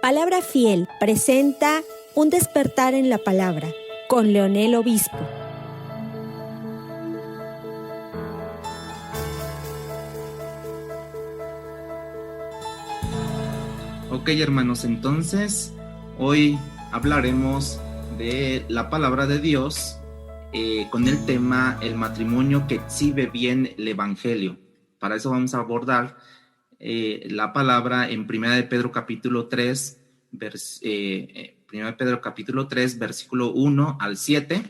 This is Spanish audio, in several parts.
Palabra Fiel presenta Un despertar en la palabra con Leonel Obispo. Ok, hermanos, entonces hoy hablaremos de la palabra de Dios con el tema el matrimonio que exhibe bien el evangelio. Para eso vamos a abordar la palabra en 1 de Pedro capítulo 3, 1 de Pedro capítulo 3, versículo 1 al 7.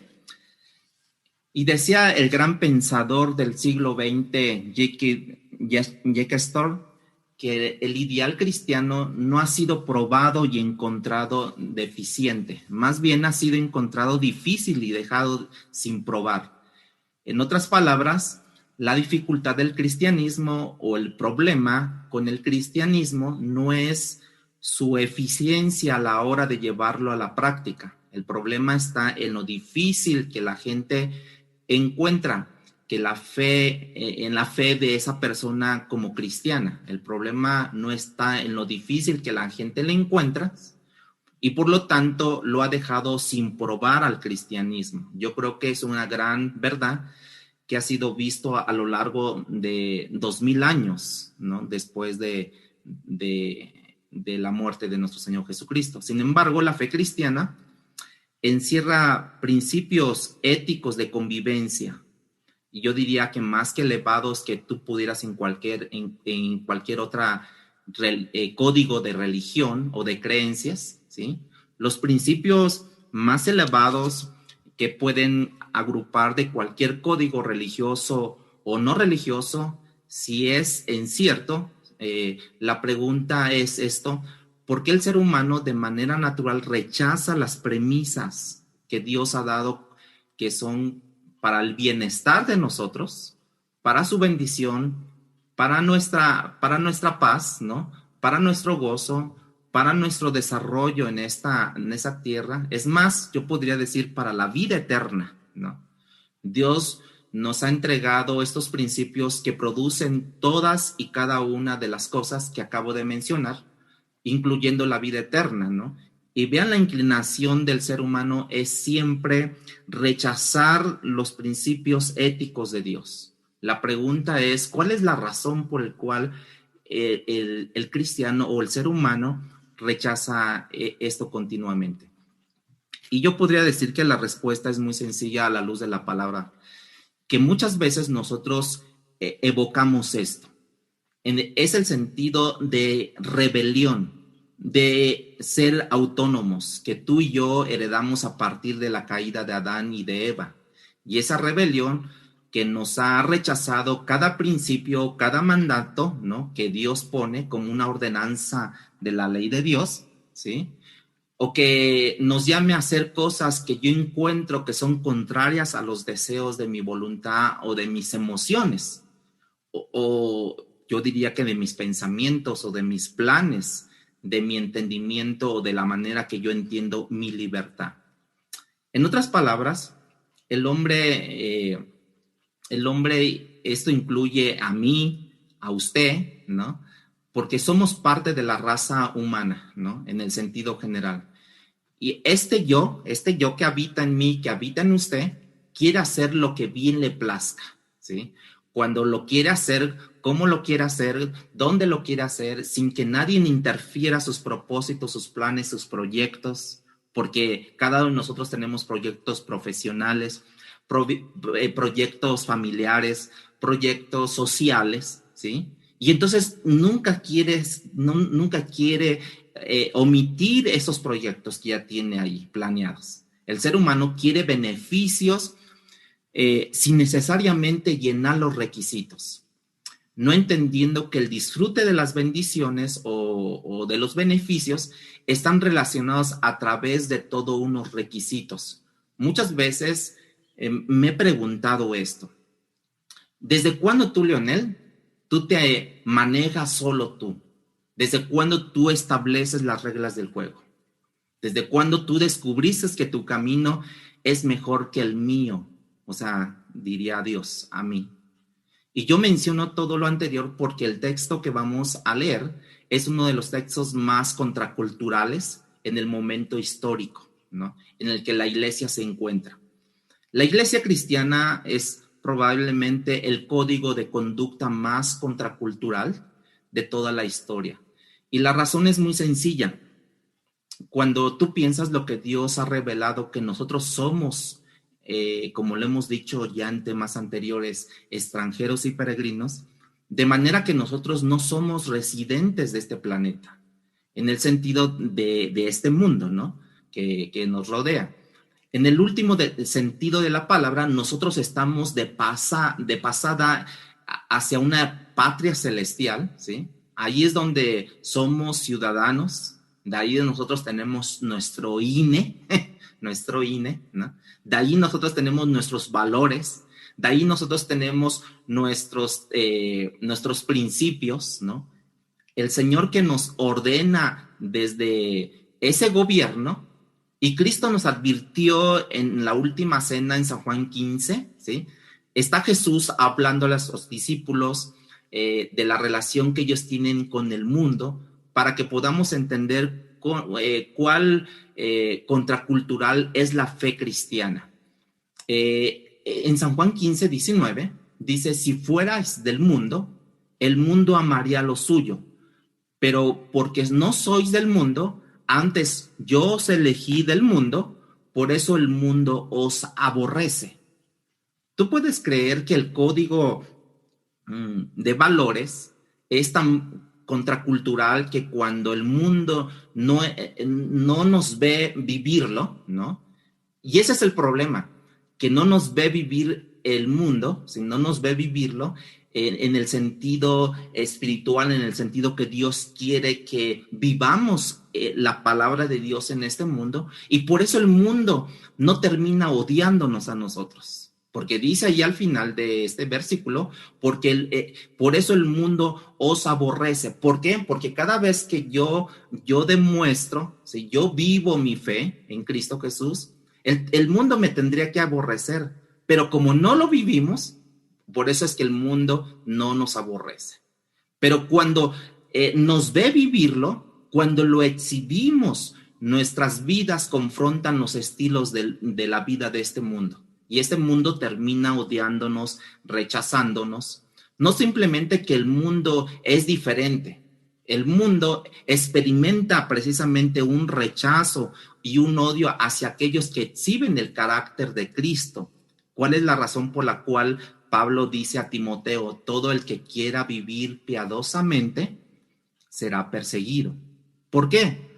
Y decía el gran pensador del siglo XX, J.K. Storr, que el ideal cristiano no ha sido probado y encontrado deficiente, más bien ha sido encontrado difícil y dejado sin probar. En otras palabras, la dificultad del cristianismo o el problema con el cristianismo no es su eficiencia a la hora de llevarlo a la práctica. El problema está en lo difícil que la gente encuentra que en la fe de esa persona como cristiana. El problema no está en lo difícil que la gente le encuentra y por lo tanto lo ha dejado sin probar al cristianismo. Yo creo que es una gran verdad que ha sido visto a lo largo de 2000 años, ¿no? Después de la muerte de nuestro Señor Jesucristo. Sin embargo, la fe cristiana encierra principios éticos de convivencia, y yo diría que más que elevados que tú pudieras en cualquier otra código de religión o de creencias, ¿sí? Los principios más elevados que pueden agrupar de cualquier código religioso o no religioso, si es en cierto, la pregunta es esto: ¿por qué el ser humano de manera natural rechaza las premisas que Dios ha dado, que son para el bienestar de nosotros, para su bendición, para nuestra paz, ¿no? Para nuestro gozo, para nuestro desarrollo en esa tierra? Es más, yo podría decir para la vida eterna, ¿no? Dios nos ha entregado estos principios que producen todas y cada una de las cosas que acabo de mencionar, incluyendo la vida eterna, ¿no? Y vean, la inclinación del ser humano es siempre rechazar los principios éticos de Dios. La pregunta es, ¿cuál es la razón por la cual el cristiano o el ser humano rechaza esto continuamente? Y yo podría decir que la respuesta es muy sencilla a la luz de la palabra, que muchas veces nosotros evocamos esto. Es el sentido de rebelión, de ser autónomos, que tú y yo heredamos a partir de la caída de Adán y de Eva. Y esa rebelión que nos ha rechazado cada principio, cada mandato, ¿no?, que Dios pone como una ordenanza de la ley de Dios, ¿sí? O que nos llame a hacer cosas que yo encuentro que son contrarias a los deseos de mi voluntad o de mis emociones, o yo diría que de mis pensamientos o de mis planes, de mi entendimiento o de la manera que yo entiendo mi libertad. En otras palabras, el hombre, esto incluye a mí, a usted, ¿no? Porque somos parte de la raza humana, ¿no? En el sentido general. Y este yo que habita en mí, que habita en usted, quiere hacer lo que bien le plazca, ¿sí? Cuando lo quiere hacer, cómo lo quiere hacer, dónde lo quiere hacer, sin que nadie interfiera sus propósitos, sus planes, sus proyectos, porque cada uno de nosotros tenemos proyectos profesionales, proyectos familiares, proyectos sociales, ¿sí? Y entonces nunca quiere omitir esos proyectos que ya tiene ahí planeados. El ser humano quiere beneficios sin necesariamente llenar los requisitos, no entendiendo que el disfrute de las bendiciones o de los beneficios están relacionados a través de todos unos requisitos. Muchas veces me he preguntado esto: ¿desde cuándo tú, Leonel, tú te manejas solo tú? ¿Desde cuándo tú estableces las reglas del juego? ¿Desde cuándo tú descubriste que tu camino es mejor que el mío? O sea, diría Dios a mí. Y yo menciono todo lo anterior porque el texto que vamos a leer es uno de los textos más contraculturales en el momento histórico, ¿no?, en el que la iglesia se encuentra. La iglesia cristiana es probablemente el código de conducta más contracultural de toda la historia. Y la razón es muy sencilla. Cuando tú piensas lo que Dios ha revelado, que nosotros somos, como lo hemos dicho ya en temas anteriores, extranjeros y peregrinos, de manera que nosotros no somos residentes de este planeta, en el sentido de este mundo, ¿no?, que nos rodea. En el último sentido de la palabra, nosotros estamos de pasada hacia una patria celestial, ¿sí? Ahí es donde somos ciudadanos, de ahí nosotros tenemos nuestro INE, nuestro INE, ¿no? De ahí nosotros tenemos nuestros valores, de ahí nosotros tenemos nuestros principios, ¿no? El Señor que nos ordena desde ese gobierno, y Cristo nos advirtió en la última cena en San Juan 15, ¿sí? Está Jesús hablando a los discípulos de la relación que ellos tienen con el mundo, para que podamos entender cuál contracultural es la fe cristiana. En San Juan 15, 19, dice: si fuerais del mundo, el mundo amaría lo suyo, pero porque no sois del mundo, antes yo os elegí del mundo, por eso el mundo os aborrece. ¿Tú puedes creer que el código de valores es tan contracultural que cuando el mundo no nos ve vivirlo, ¿no? Y ese es el problema, que no nos ve vivir el mundo, si no nos ve vivirlo en el sentido espiritual, en el sentido que Dios quiere que vivamos la palabra de Dios en este mundo, y por eso el mundo no termina odiándonos a nosotros, porque dice ahí al final de este versículo, por eso el mundo os aborrece. ¿Por qué? Porque cada vez que yo demuestro, si yo vivo mi fe en Cristo Jesús, el mundo me tendría que aborrecer, pero como no lo vivimos, por eso es que el mundo no nos aborrece. Pero cuando nos ve vivirlo, cuando lo exhibimos, nuestras vidas confrontan los estilos de la vida de este mundo. Y este mundo termina odiándonos, rechazándonos. No simplemente que el mundo es diferente. El mundo experimenta precisamente un rechazo y un odio hacia aquellos que exhiben el carácter de Cristo. ¿Cuál es la razón por la cual Pablo dice a Timoteo: todo el que quiera vivir piadosamente será perseguido? ¿Por qué?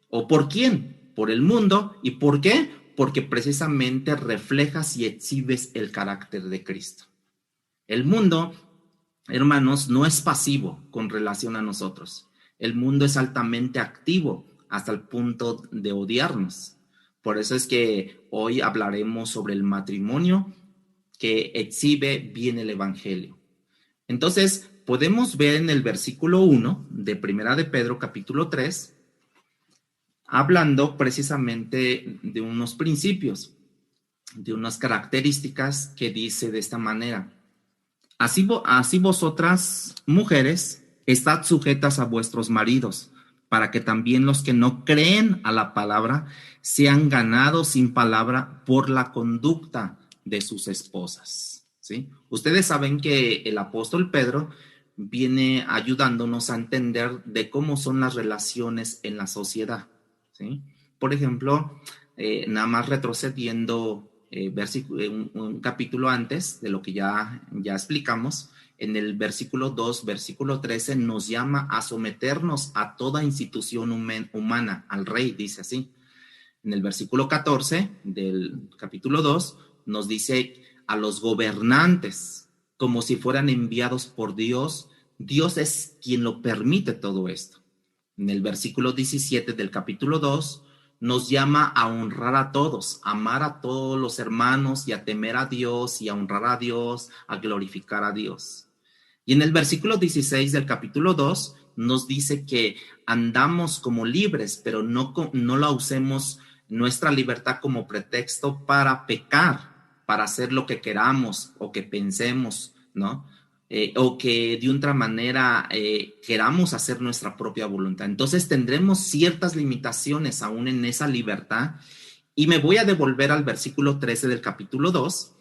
¿O por quién? Por el mundo. ¿Y por qué? Porque precisamente reflejas y exhibes el carácter de Cristo. El mundo, hermanos, no es pasivo con relación a nosotros. El mundo es altamente activo hasta el punto de odiarnos. Por eso es que hoy hablaremos sobre el matrimonio que exhibe bien el evangelio. Entonces, podemos ver en el versículo 1 de Primera de Pedro, capítulo 3, hablando precisamente de unos principios, de unas características, que dice de esta manera: así vosotras, mujeres, estad sujetas a vuestros maridos, para que también los que no creen a la palabra sean ganados sin palabra por la conducta de sus esposas, ¿sí? Ustedes saben que el apóstol Pedro viene ayudándonos a entender de cómo son las relaciones en la sociedad, ¿sí? Por ejemplo, nada más retrocediendo un capítulo antes de lo que ya explicamos, en el versículo 2, versículo 13, nos llama a someternos a toda institución humana, al rey, dice así. En el versículo 14 del capítulo 2 nos dice a los gobernantes, como si fueran enviados por Dios. Dios es quien lo permite todo esto. En el versículo 17 del capítulo 2 nos llama a honrar a todos, a amar a todos los hermanos y a temer a Dios y a honrar a Dios, a glorificar a Dios. Y en el versículo 16 del capítulo 2 nos dice que andamos como libres, pero no la usemos nuestra libertad como pretexto para pecar, para hacer lo que queramos o que pensemos, ¿no? o que de otra manera queramos hacer nuestra propia voluntad. Entonces tendremos ciertas limitaciones aún en esa libertad. Y me voy a devolver al versículo 13 del capítulo 2.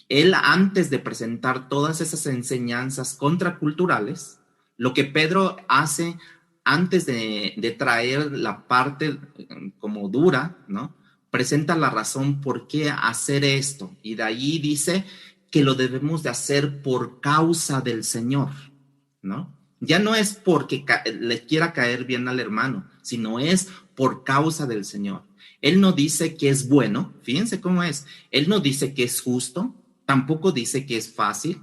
Él, antes de presentar todas esas enseñanzas contraculturales, lo que Pedro hace antes de traer la parte como dura, ¿no? Presenta la razón por qué hacer esto. Y de ahí dice que lo debemos de hacer por causa del Señor, ¿no? Ya no es porque le quiera caer bien al hermano, sino es por causa del Señor. Él no dice que es bueno, fíjense cómo es. Él no dice que es justo, tampoco dice que es fácil.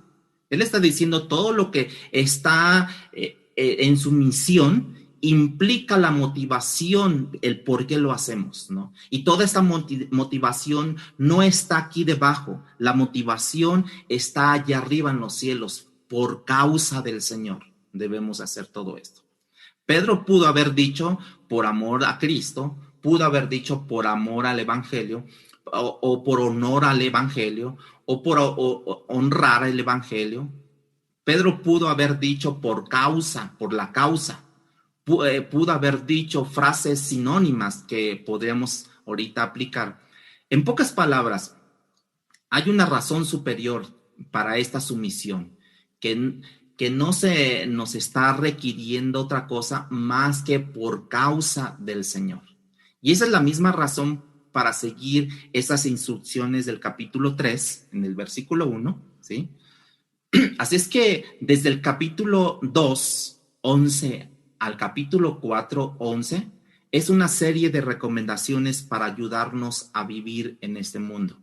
Él está diciendo todo lo que está en su misión implica la motivación, el por qué lo hacemos, ¿no? Y toda esta motivación no está aquí debajo, la motivación está allá arriba en los cielos, por causa del Señor debemos hacer todo esto. Pedro pudo haber dicho por amor a Cristo, pudo haber dicho por amor al Evangelio, o por honor al Evangelio, o por honrar el Evangelio. Pedro pudo haber dicho por causa, por la causa. Pudo haber dicho frases sinónimas que podríamos ahorita aplicar. En pocas palabras, hay una razón superior para esta sumisión, que no se nos está requiriendo otra cosa más que por causa del Señor. Y esa es la misma razón para seguir esas instrucciones del capítulo 3, en el versículo 1, ¿sí? Así es que desde el capítulo 2, 11 al capítulo 4, 11, es una serie de recomendaciones para ayudarnos a vivir en este mundo.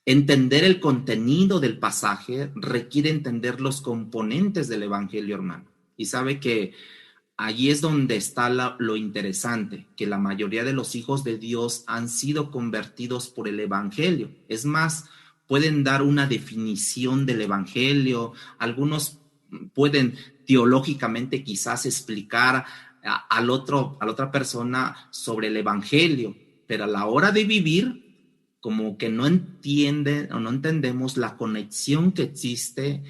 Entender el contenido del pasaje requiere entender los componentes del Evangelio, hermano. Y sabe que allí es donde está lo interesante, que la mayoría de los hijos de Dios han sido convertidos por el Evangelio. Es más, pueden dar una definición del Evangelio, algunos pueden teológicamente quizás explicar a la otra persona sobre el Evangelio, pero a la hora de vivir, como que no entienden o no entendemos la conexión que existe,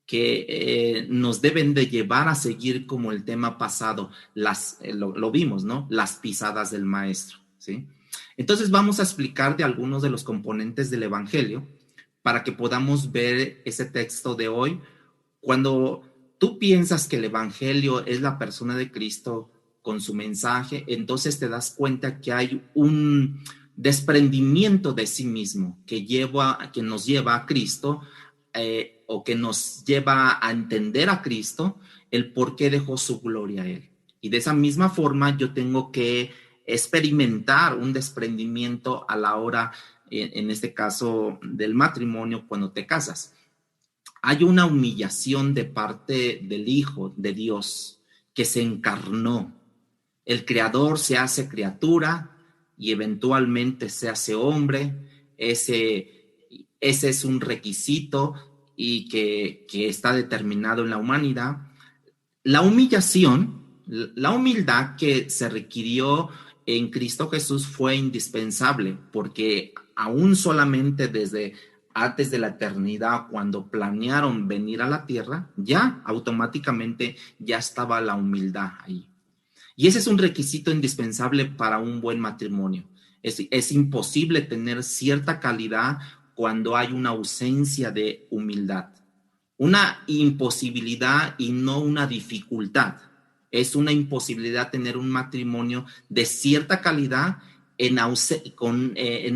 que nos deben de llevar a seguir como el tema pasado, lo vimos, ¿no? Las pisadas del maestro, ¿sí? Entonces vamos a explicar de algunos de los componentes del Evangelio para que podamos ver ese texto de hoy. Cuando tú piensas que el Evangelio es la persona de Cristo con su mensaje, entonces te das cuenta que hay un desprendimiento de sí mismo que nos lleva a Cristo, o que nos lleva a entender a Cristo, el por qué dejó su gloria a Él. Y de esa misma forma yo tengo que experimentar un desprendimiento a la hora, en este caso del matrimonio, cuando te casas. Hay una humillación de parte del Hijo de Dios que se encarnó. El Creador se hace criatura y eventualmente se hace hombre. Ese es un requisito y que está determinado en la humanidad. La humillación, la humildad que se requirió en Cristo Jesús fue indispensable, porque aún solamente desde antes de la eternidad, cuando planearon venir a la tierra, ya automáticamente ya estaba la humildad ahí. Y ese es un requisito indispensable para un buen matrimonio. Es imposible tener cierta calidad cuando hay una ausencia de humildad. Una imposibilidad y no una dificultad. Es una imposibilidad tener un matrimonio de cierta calidad en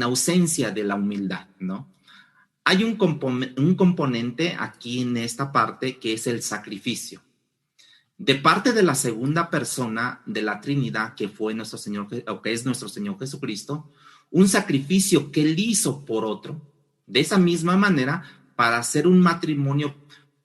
ausencia de la humildad, ¿no? Hay un componente aquí en esta parte que es el sacrificio. De parte de la segunda persona de la Trinidad, que fue nuestro Señor, o que es nuestro Señor Jesucristo, un sacrificio que Él hizo por otro. De esa misma manera, para hacer un matrimonio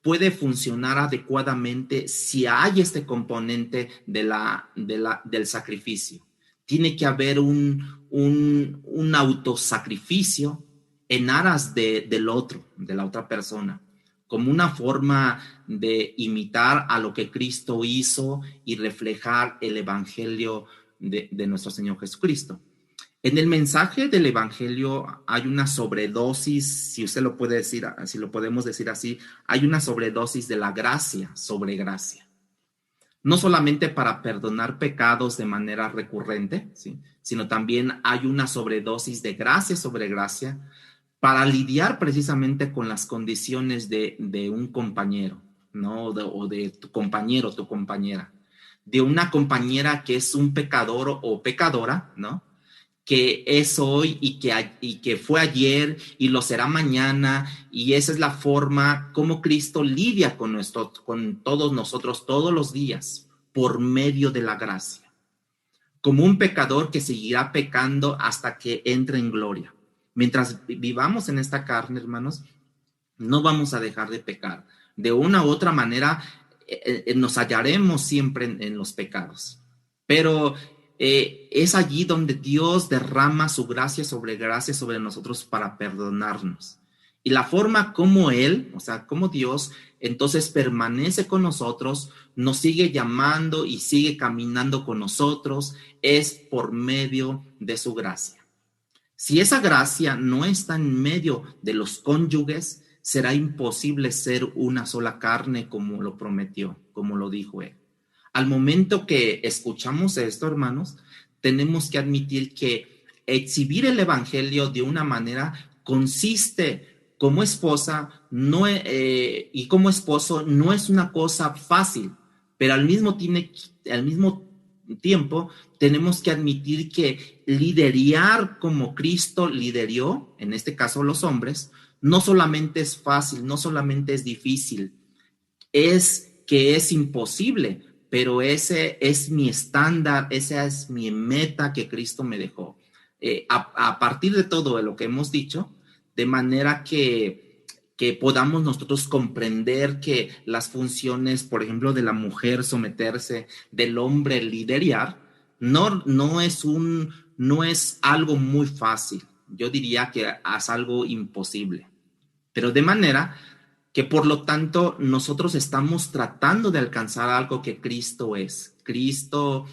puede funcionar adecuadamente si hay este componente del sacrificio. Tiene que haber un autosacrificio en aras del otro, de la otra persona, como una forma de imitar a lo que Cristo hizo y reflejar el Evangelio de nuestro Señor Jesucristo. En el mensaje del Evangelio hay una sobredosis, si usted lo puede decir, si lo podemos decir así, hay una sobredosis de la gracia sobre gracia. No solamente para perdonar pecados de manera recurrente, ¿sí?, sino también hay una sobredosis de gracia sobre gracia para lidiar precisamente con las condiciones de un compañero, ¿no? O de tu compañero, tu compañera, de una compañera que es un pecador o pecadora, ¿no?, que es hoy y que fue ayer y lo será mañana, y esa es la forma como Cristo lidia con todos nosotros todos los días por medio de la gracia, como un pecador que seguirá pecando hasta que entre en gloria. Mientras vivamos en esta carne, hermanos, no vamos a dejar de pecar. De una u otra manera, nos hallaremos siempre en los pecados. Pero es allí donde Dios derrama su gracia sobre nosotros para perdonarnos. Y la forma como Él, o sea, como Dios, entonces permanece con nosotros, nos sigue llamando y sigue caminando con nosotros, es por medio de su gracia. Si esa gracia no está en medio de los cónyuges, será imposible ser una sola carne como lo prometió, como lo dijo Él. Al momento que escuchamos esto, hermanos, tenemos que admitir que exhibir el evangelio de una manera consiste como esposa y como esposo no es una cosa fácil, pero al mismo tiempo tenemos que admitir que liderar como Cristo lideró, en este caso los hombres, no solamente es fácil, no solamente es difícil, es que es imposible, pero ese es mi estándar, esa es mi meta que Cristo me dejó. A partir de todo lo que hemos dicho, de manera que podamos nosotros comprender que las funciones, por ejemplo, de la mujer someterse, del hombre liderar, no es algo muy fácil. Yo diría que es algo imposible. Pero de manera que por lo tanto nosotros estamos tratando de alcanzar algo que Cristo es. Que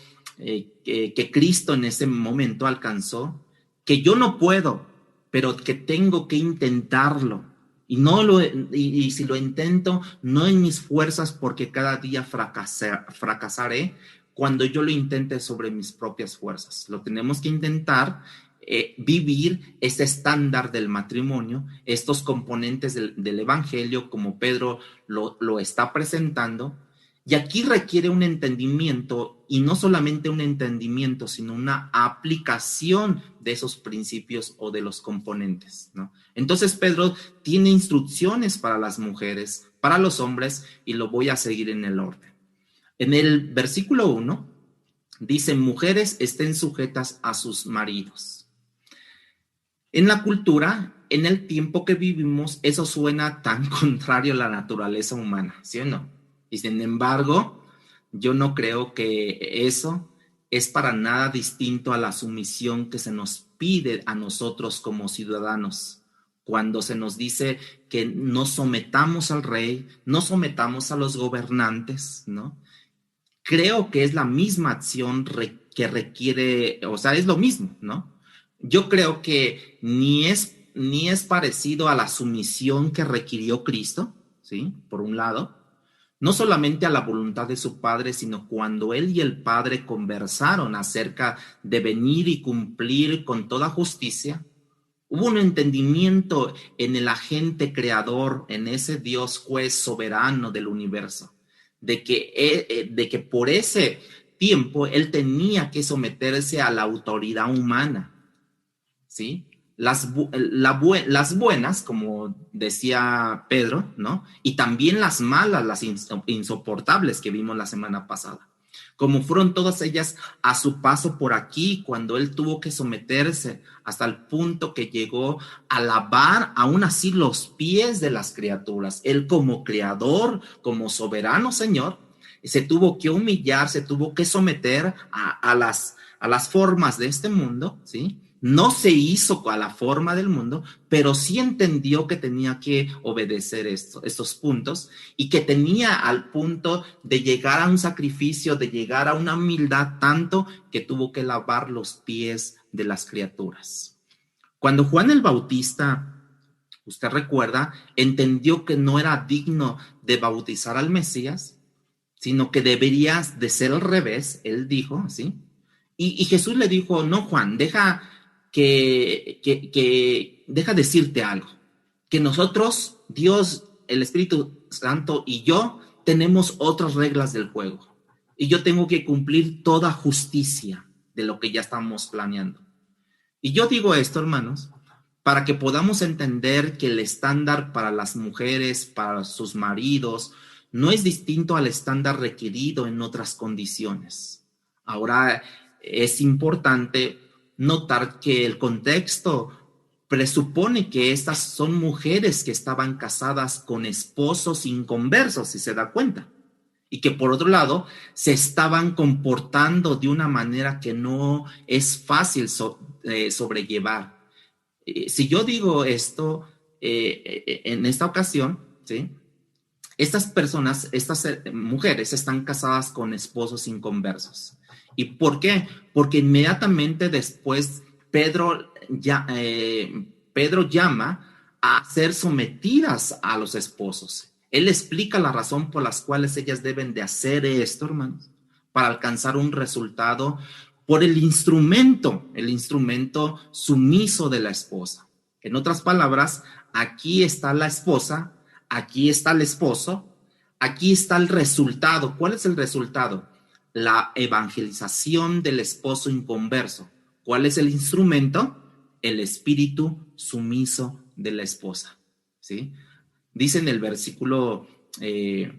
Cristo en ese momento alcanzó, que yo no puedo, pero que tengo que intentarlo. Y si lo intento, no en mis fuerzas, porque cada día fracasaré cuando yo lo intente sobre mis propias fuerzas. Lo tenemos que intentar. Vivir este estándar del matrimonio, estos componentes del evangelio, como Pedro lo está presentando, y aquí requiere un entendimiento, y no solamente un entendimiento, sino una aplicación de esos principios o de los componentes, ¿no? Entonces Pedro tiene instrucciones para las mujeres, para los hombres, y lo voy a seguir en el orden. En el versículo 1 dice: mujeres, estén sujetas a sus maridos. En la cultura, en el tiempo que vivimos, eso suena tan contrario a la naturaleza humana, ¿sí o no? Y sin embargo, yo no creo que eso es para nada distinto a la sumisión que se nos pide a nosotros como ciudadanos, cuando se nos dice que nos sometamos al rey, nos sometamos a los gobernantes, ¿no? Creo que es la misma acción que requiere, o sea, es lo mismo, ¿no? Yo creo que ni es parecido a la sumisión que requirió Cristo, ¿sí? Por un lado, no solamente a la voluntad de su Padre, sino cuando Él y el Padre conversaron acerca de venir y cumplir con toda justicia, hubo un entendimiento en el agente creador, en ese Dios juez soberano del universo, de que por ese tiempo Él tenía que someterse a la autoridad humana, ¿sí? Las buenas, como decía Pedro, ¿no? Y también las malas, las insoportables que vimos la semana pasada. Como fueron todas ellas a su paso por aquí, cuando él tuvo que someterse hasta el punto que llegó a lavar aún así los pies de las criaturas. Él, como creador, como soberano Señor, se tuvo que humillar, se tuvo que someter a las formas de este mundo, ¿sí? No se hizo a la forma del mundo, pero sí entendió que tenía que obedecer estos puntos y que tenía al punto de llegar a un sacrificio, de llegar a una humildad tanto que tuvo que lavar los pies de las criaturas. Cuando Juan el Bautista, usted recuerda, entendió que no era digno de bautizar al Mesías, sino que deberías de ser al revés, él dijo, ¿sí? Y Jesús le dijo, no, Juan, deja decirte algo, que nosotros, Dios, el Espíritu Santo y yo, tenemos otras reglas del juego. Y yo tengo que cumplir toda justicia de lo que ya estamos planeando. Y yo digo esto, hermanos, para que podamos entender que el estándar para las mujeres, para sus maridos, no es distinto al estándar requerido en otras condiciones. Ahora, es importante notar que el contexto presupone que estas son mujeres que estaban casadas con esposos inconversos, si se da cuenta, y que por otro lado se estaban comportando de una manera que no es fácil sobrellevar. Si yo digo esto en esta ocasión, ¿sí? Estas personas, estas mujeres están casadas con esposos inconversos. ¿Y por qué? Porque inmediatamente después Pedro llama a ser sometidas a los esposos. Él explica la razón por las cuales ellas deben de hacer esto, hermanos, para alcanzar un resultado por el instrumento sumiso de la esposa. En otras palabras, aquí está la esposa, aquí está el esposo, aquí está el resultado. ¿Cuál es el resultado? La evangelización del esposo inconverso. ¿Cuál es el instrumento? El espíritu sumiso de la esposa, ¿sí? Dice en el versículo 1,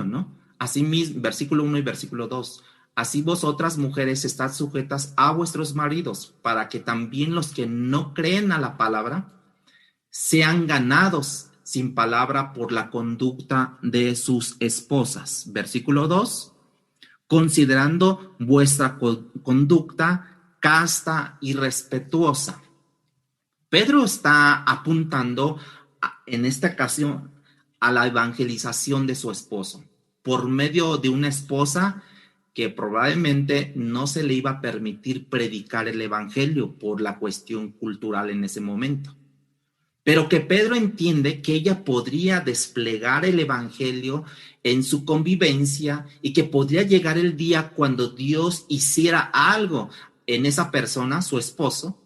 ¿no? Asimismo, versículo 1 y versículo 2. Así vosotras, mujeres, estad sujetas a vuestros maridos, para que también los que no creen a la palabra sean ganados sin palabra por la conducta de sus esposas. Versículo 2. Considerando vuestra conducta casta y respetuosa. Pedro está apuntando en esta ocasión a la evangelización de su esposo por medio de una esposa que probablemente no se le iba a permitir predicar el evangelio por la cuestión cultural en ese momento, pero que Pedro entiende que ella podría desplegar el evangelio en su convivencia y que podría llegar el día cuando Dios hiciera algo en esa persona, su esposo.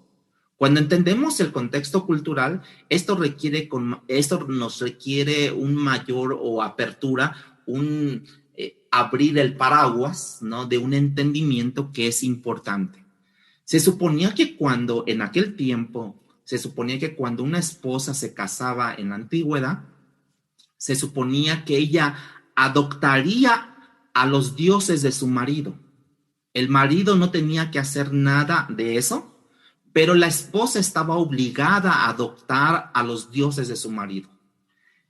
Cuando entendemos el contexto cultural, esto nos requiere un mayor o apertura, abrir el paraguas, ¿no? De un entendimiento que es importante. Se suponía que cuando una esposa se casaba en la antigüedad, se suponía que ella adoptaría a los dioses de su marido. El marido no tenía que hacer nada de eso, pero la esposa estaba obligada a adoptar a los dioses de su marido.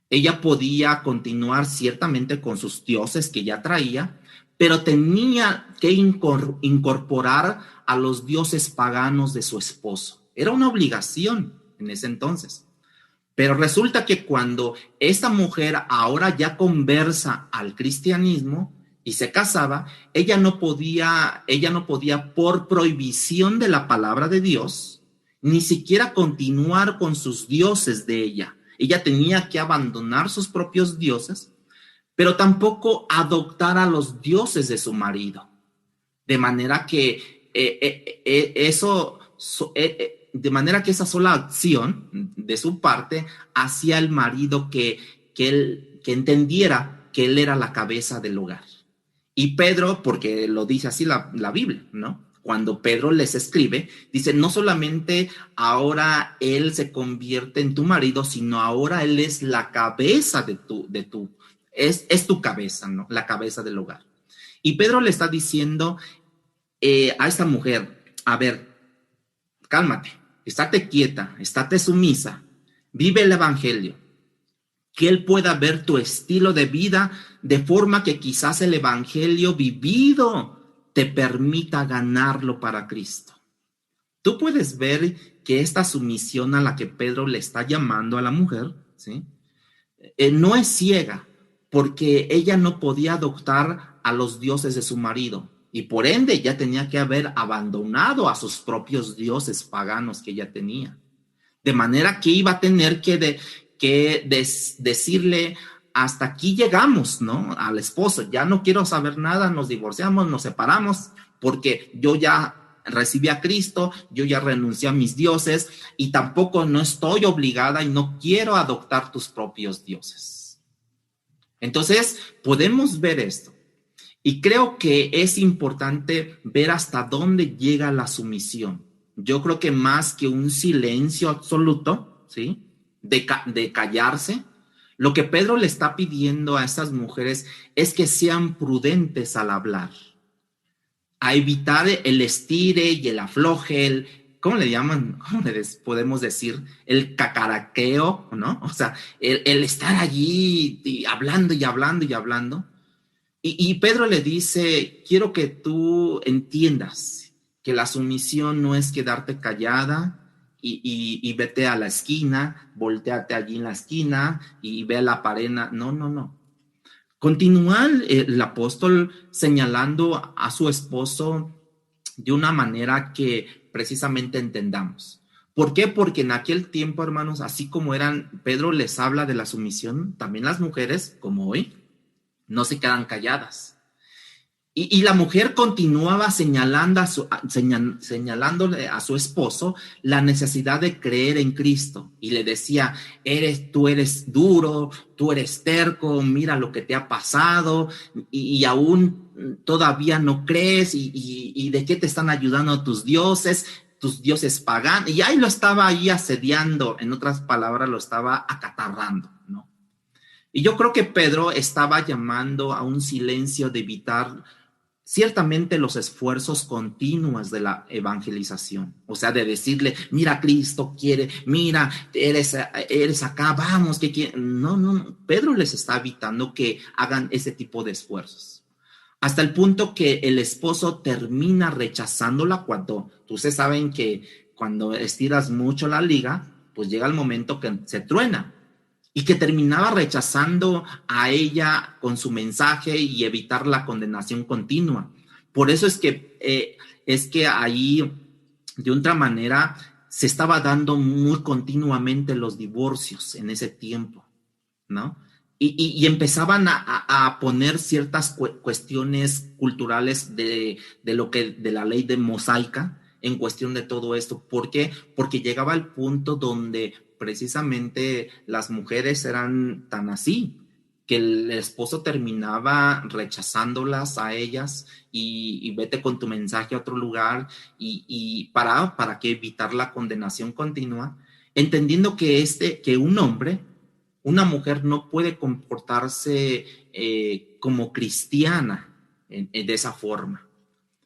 Ella podía continuar ciertamente con sus dioses que ya traía, pero tenía que incorporar a los dioses paganos de su esposo. Era una obligación en ese entonces. Pero resulta que cuando esta mujer ahora ya conversa al cristianismo y se casaba, ella no podía por prohibición de la palabra de Dios, ni siquiera continuar con sus dioses de ella. Ella tenía que abandonar sus propios dioses, pero tampoco adoptar a los dioses de su marido. De manera que esa sola acción de su parte hacía al marido que entendiera que él era la cabeza del hogar. Y Pedro, porque lo dice así la Biblia, ¿no? Cuando Pedro les escribe, dice, no solamente ahora él se convierte en tu marido, sino ahora él es la cabeza es tu cabeza, ¿no? La cabeza del hogar. Y Pedro le está diciendo a esta mujer, a ver, cálmate, estate quieta, estate sumisa, vive el evangelio, que él pueda ver tu estilo de vida de forma que quizás el evangelio vivido te permita ganarlo para Cristo. Tú puedes ver que esta sumisión a la que Pedro le está llamando a la mujer, ¿sí? No es ciega, porque ella no podía adoptar a los dioses de su marido y por ende ya tenía que haber abandonado a sus propios dioses paganos que ella tenía. De manera que iba a tener que decirle, hasta aquí llegamos, ¿no? Al esposo, ya no quiero saber nada, nos divorciamos, nos separamos, porque yo ya recibí a Cristo, yo ya renuncié a mis dioses y tampoco no estoy obligada y no quiero adoptar tus propios dioses. Entonces, podemos ver esto. Y creo que es importante ver hasta dónde llega la sumisión. Yo creo que más que un silencio absoluto, ¿sí? De callarse, lo que Pedro le está pidiendo a estas mujeres es que sean prudentes al hablar, a evitar el estire y el afloje, ¿cómo le llaman? ¿Cómo le podemos decir? El cacaraqueo, ¿no? O sea, el estar allí hablando y hablando y hablando. Y Pedro le dice, quiero que tú entiendas que la sumisión no es quedarte callada y vete a la esquina, volteate allí en la esquina y ve a la pared. No. Continúa el apóstol señalando a su esposo de una manera que precisamente entendamos. ¿Por qué? Porque en aquel tiempo, hermanos, así como Pedro les habla de la sumisión, también las mujeres, como hoy, no se quedan calladas. Y la mujer continuaba señalándole a su esposo la necesidad de creer en Cristo. Y le decía, tú eres duro, tú eres terco, mira lo que te ha pasado y aún todavía no crees y de qué te están ayudando tus dioses paganos. Y ahí lo estaba ahí asediando, en otras palabras, lo estaba acatarrando, ¿no? Y yo creo que Pedro estaba llamando a un silencio de evitar ciertamente los esfuerzos continuos de la evangelización, o sea, de decirle, mira, Cristo quiere, mira, eres acá, vamos, que quiere. No, Pedro les está evitando que hagan ese tipo de esfuerzos. Hasta el punto que el esposo termina rechazándola cuando, ustedes saben que cuando estiras mucho la liga, pues llega el momento que se truena. Y que terminaba rechazando a ella con su mensaje y evitar la condenación continua. Por eso es que ahí, de otra manera, se estaba dando muy continuamente los divorcios en ese tiempo, ¿no? Y empezaban a poner ciertas cuestiones culturales de la ley de mosaica en cuestión de todo esto. ¿Por qué? Porque llegaba el punto donde precisamente las mujeres eran tan así, que el esposo terminaba rechazándolas a ellas y vete con tu mensaje a otro lugar y para que evitar la condenación continua, entendiendo que un hombre, una mujer no puede comportarse como cristiana de esa forma.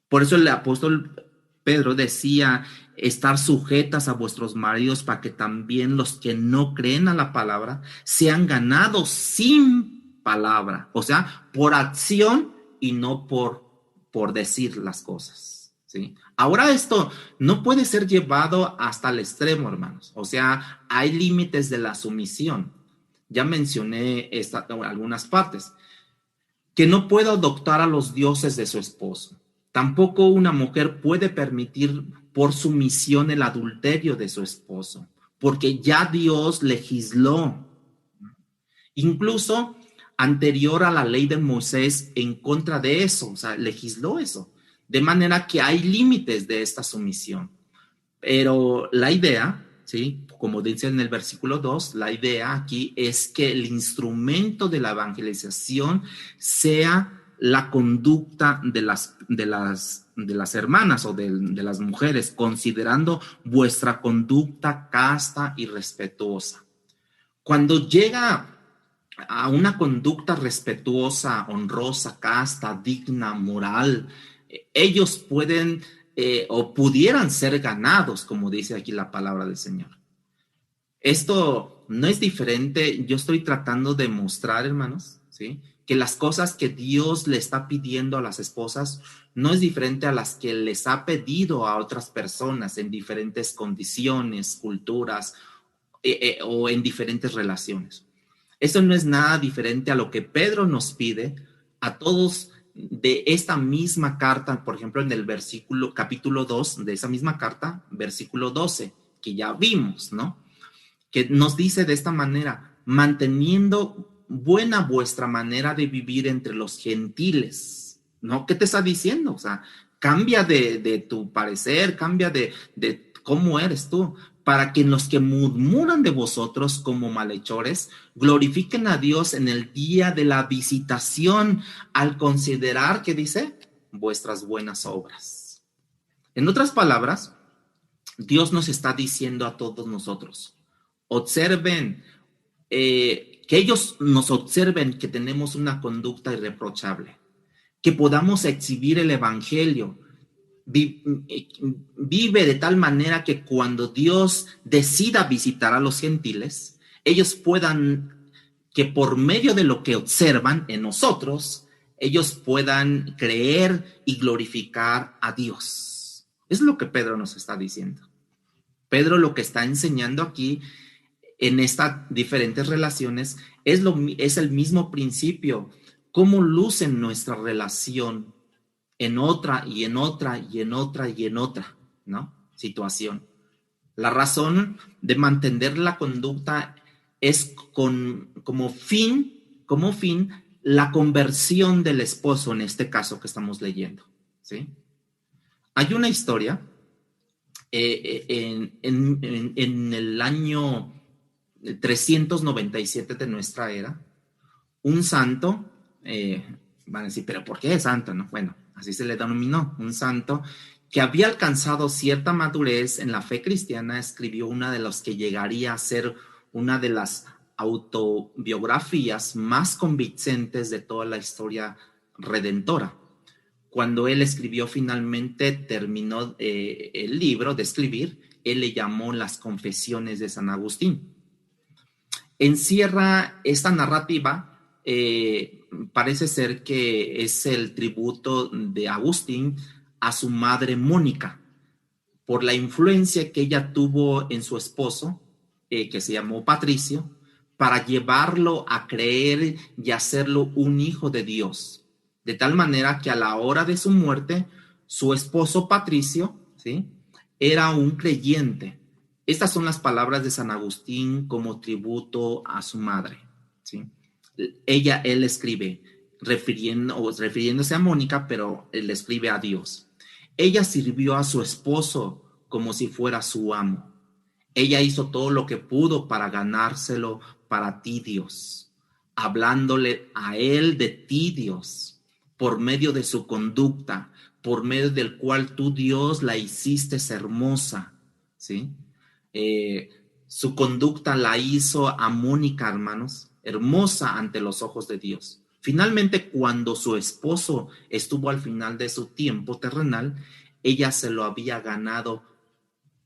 Por eso el apóstol Pedro decía, estar sujetas a vuestros maridos para que también los que no creen a la palabra sean ganados sin palabra, o sea, por acción y no por decir las cosas, ¿sí? Ahora esto no puede ser llevado hasta el extremo, hermanos, o sea, hay límites de la sumisión. Ya mencioné algunas partes, que no puede adoptar a los dioses de su esposo. Tampoco una mujer puede permitir por sumisión el adulterio de su esposo, porque ya Dios legisló, incluso anterior a la ley de Moisés, en contra de eso, o sea, legisló eso, de manera que hay límites de esta sumisión. Pero la idea, ¿sí? Como dice en el versículo 2, la idea aquí es que el instrumento de la evangelización sea la conducta de las hermanas o de las mujeres, considerando vuestra conducta casta y respetuosa. Cuando llega a una conducta respetuosa, honrosa, casta, digna, moral, ellos pueden o pudieran ser ganados, como dice aquí la palabra del Señor. Esto no es diferente. Yo estoy tratando de mostrar, hermanos, ¿sí?, que las cosas que Dios le está pidiendo a las esposas no es diferente a las que les ha pedido a otras personas en diferentes condiciones, culturas o en diferentes relaciones. Eso no es nada diferente a lo que Pedro nos pide a todos de esta misma carta, por ejemplo, en el capítulo 2 de esa misma carta, versículo 12, que ya vimos, ¿no? Que nos dice de esta manera: manteniendo buena vuestra manera de vivir entre los gentiles, ¿no? ¿Qué te está diciendo? O sea, cambia de tu parecer, cambia de cómo eres tú, para que los que murmuran de vosotros como malhechores glorifiquen a Dios en el día de la visitación, al considerar, ¿qué dice? Vuestras buenas obras. En otras palabras, Dios nos está diciendo a todos nosotros: observen, que ellos nos observen que tenemos una conducta irreprochable, que podamos exhibir el evangelio. Vive de tal manera que cuando Dios decida visitar a los gentiles, ellos puedan, que por medio de lo que observan en nosotros, ellos puedan creer y glorificar a Dios. Es lo que Pedro nos está diciendo. Pedro lo que está enseñando aquí en estas diferentes relaciones es el mismo principio. Cómo luce nuestra relación en otra y en otra y en otra y en otra, ¿no? Situación. La razón de mantener la conducta es como fin la conversión del esposo, en este caso que estamos leyendo, ¿sí? Hay una historia en el año 397 de nuestra era, un santo, van a decir, pero ¿por qué es santo? No, bueno, así se le denominó, un santo que había alcanzado cierta madurez en la fe cristiana, escribió una de las que llegaría a ser una de las autobiografías más convincentes de toda la historia redentora. Cuando él escribió, finalmente terminó el libro de escribir, él le llamó Las Confesiones de San Agustín. Encierra esta narrativa, parece ser que es el tributo de Agustín a su madre Mónica, por la influencia que ella tuvo en su esposo, que se llamó Patricio, para llevarlo a creer y hacerlo un hijo de Dios. De tal manera que a la hora de su muerte, su esposo Patricio, ¿sí?, era un creyente. Estas son las palabras de San Agustín como tributo a su madre, ¿sí? Él escribe, refiriéndose a Mónica, pero él escribe a Dios. Ella sirvió a su esposo como si fuera su amo. Ella hizo todo lo que pudo para ganárselo para ti, Dios, hablándole a él de ti, Dios, por medio de su conducta, por medio del cual tú, Dios, la hiciste hermosa, ¿sí? Su conducta la hizo a Mónica, hermanos, hermosa ante los ojos de Dios. Finalmente, cuando su esposo estuvo al final de su tiempo terrenal, ella se lo había ganado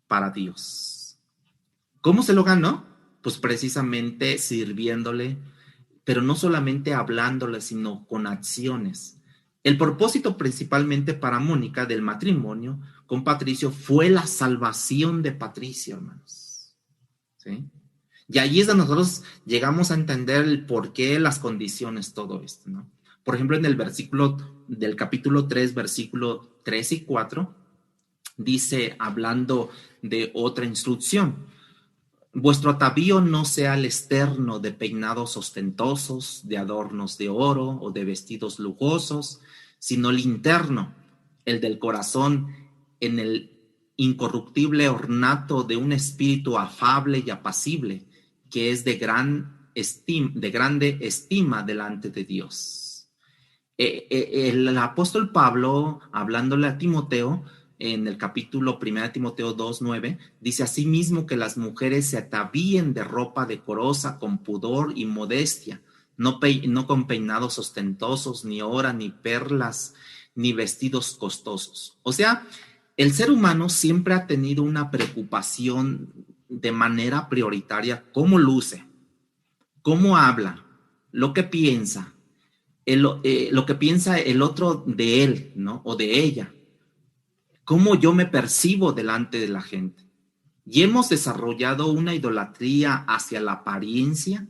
para Dios. ¿Cómo se lo ganó? Pues precisamente sirviéndole, pero no solamente hablándole, sino con acciones. El propósito principalmente para Mónica del matrimonio con Patricio fue la salvación de Patricio, hermanos, ¿sí? Y ahí es donde nosotros llegamos a entender el por qué, las condiciones, todo esto, ¿no? Por ejemplo, en el versículo del capítulo 3, versículo 3 y 4, dice, hablando de otra instrucción: vuestro atavío no sea el externo de peinados ostentosos, de adornos de oro o de vestidos lujosos, sino el interno, el del corazón, en el incorruptible ornato de un espíritu afable y apacible, que es de grande estima delante de Dios. El apóstol Pablo, hablándole a Timoteo, en el capítulo 1 Timoteo 2:9, dice asimismo que las mujeres se atavíen de ropa decorosa, con pudor y modestia, no con peinados ostentosos, ni oro, ni perlas, ni vestidos costosos. O sea, el ser humano siempre ha tenido una preocupación de manera prioritaria: cómo luce, cómo habla, lo que piensa, lo que piensa el otro de él, ¿no? O de ella. Cómo yo me percibo delante de la gente. Y hemos desarrollado una idolatría hacia la apariencia,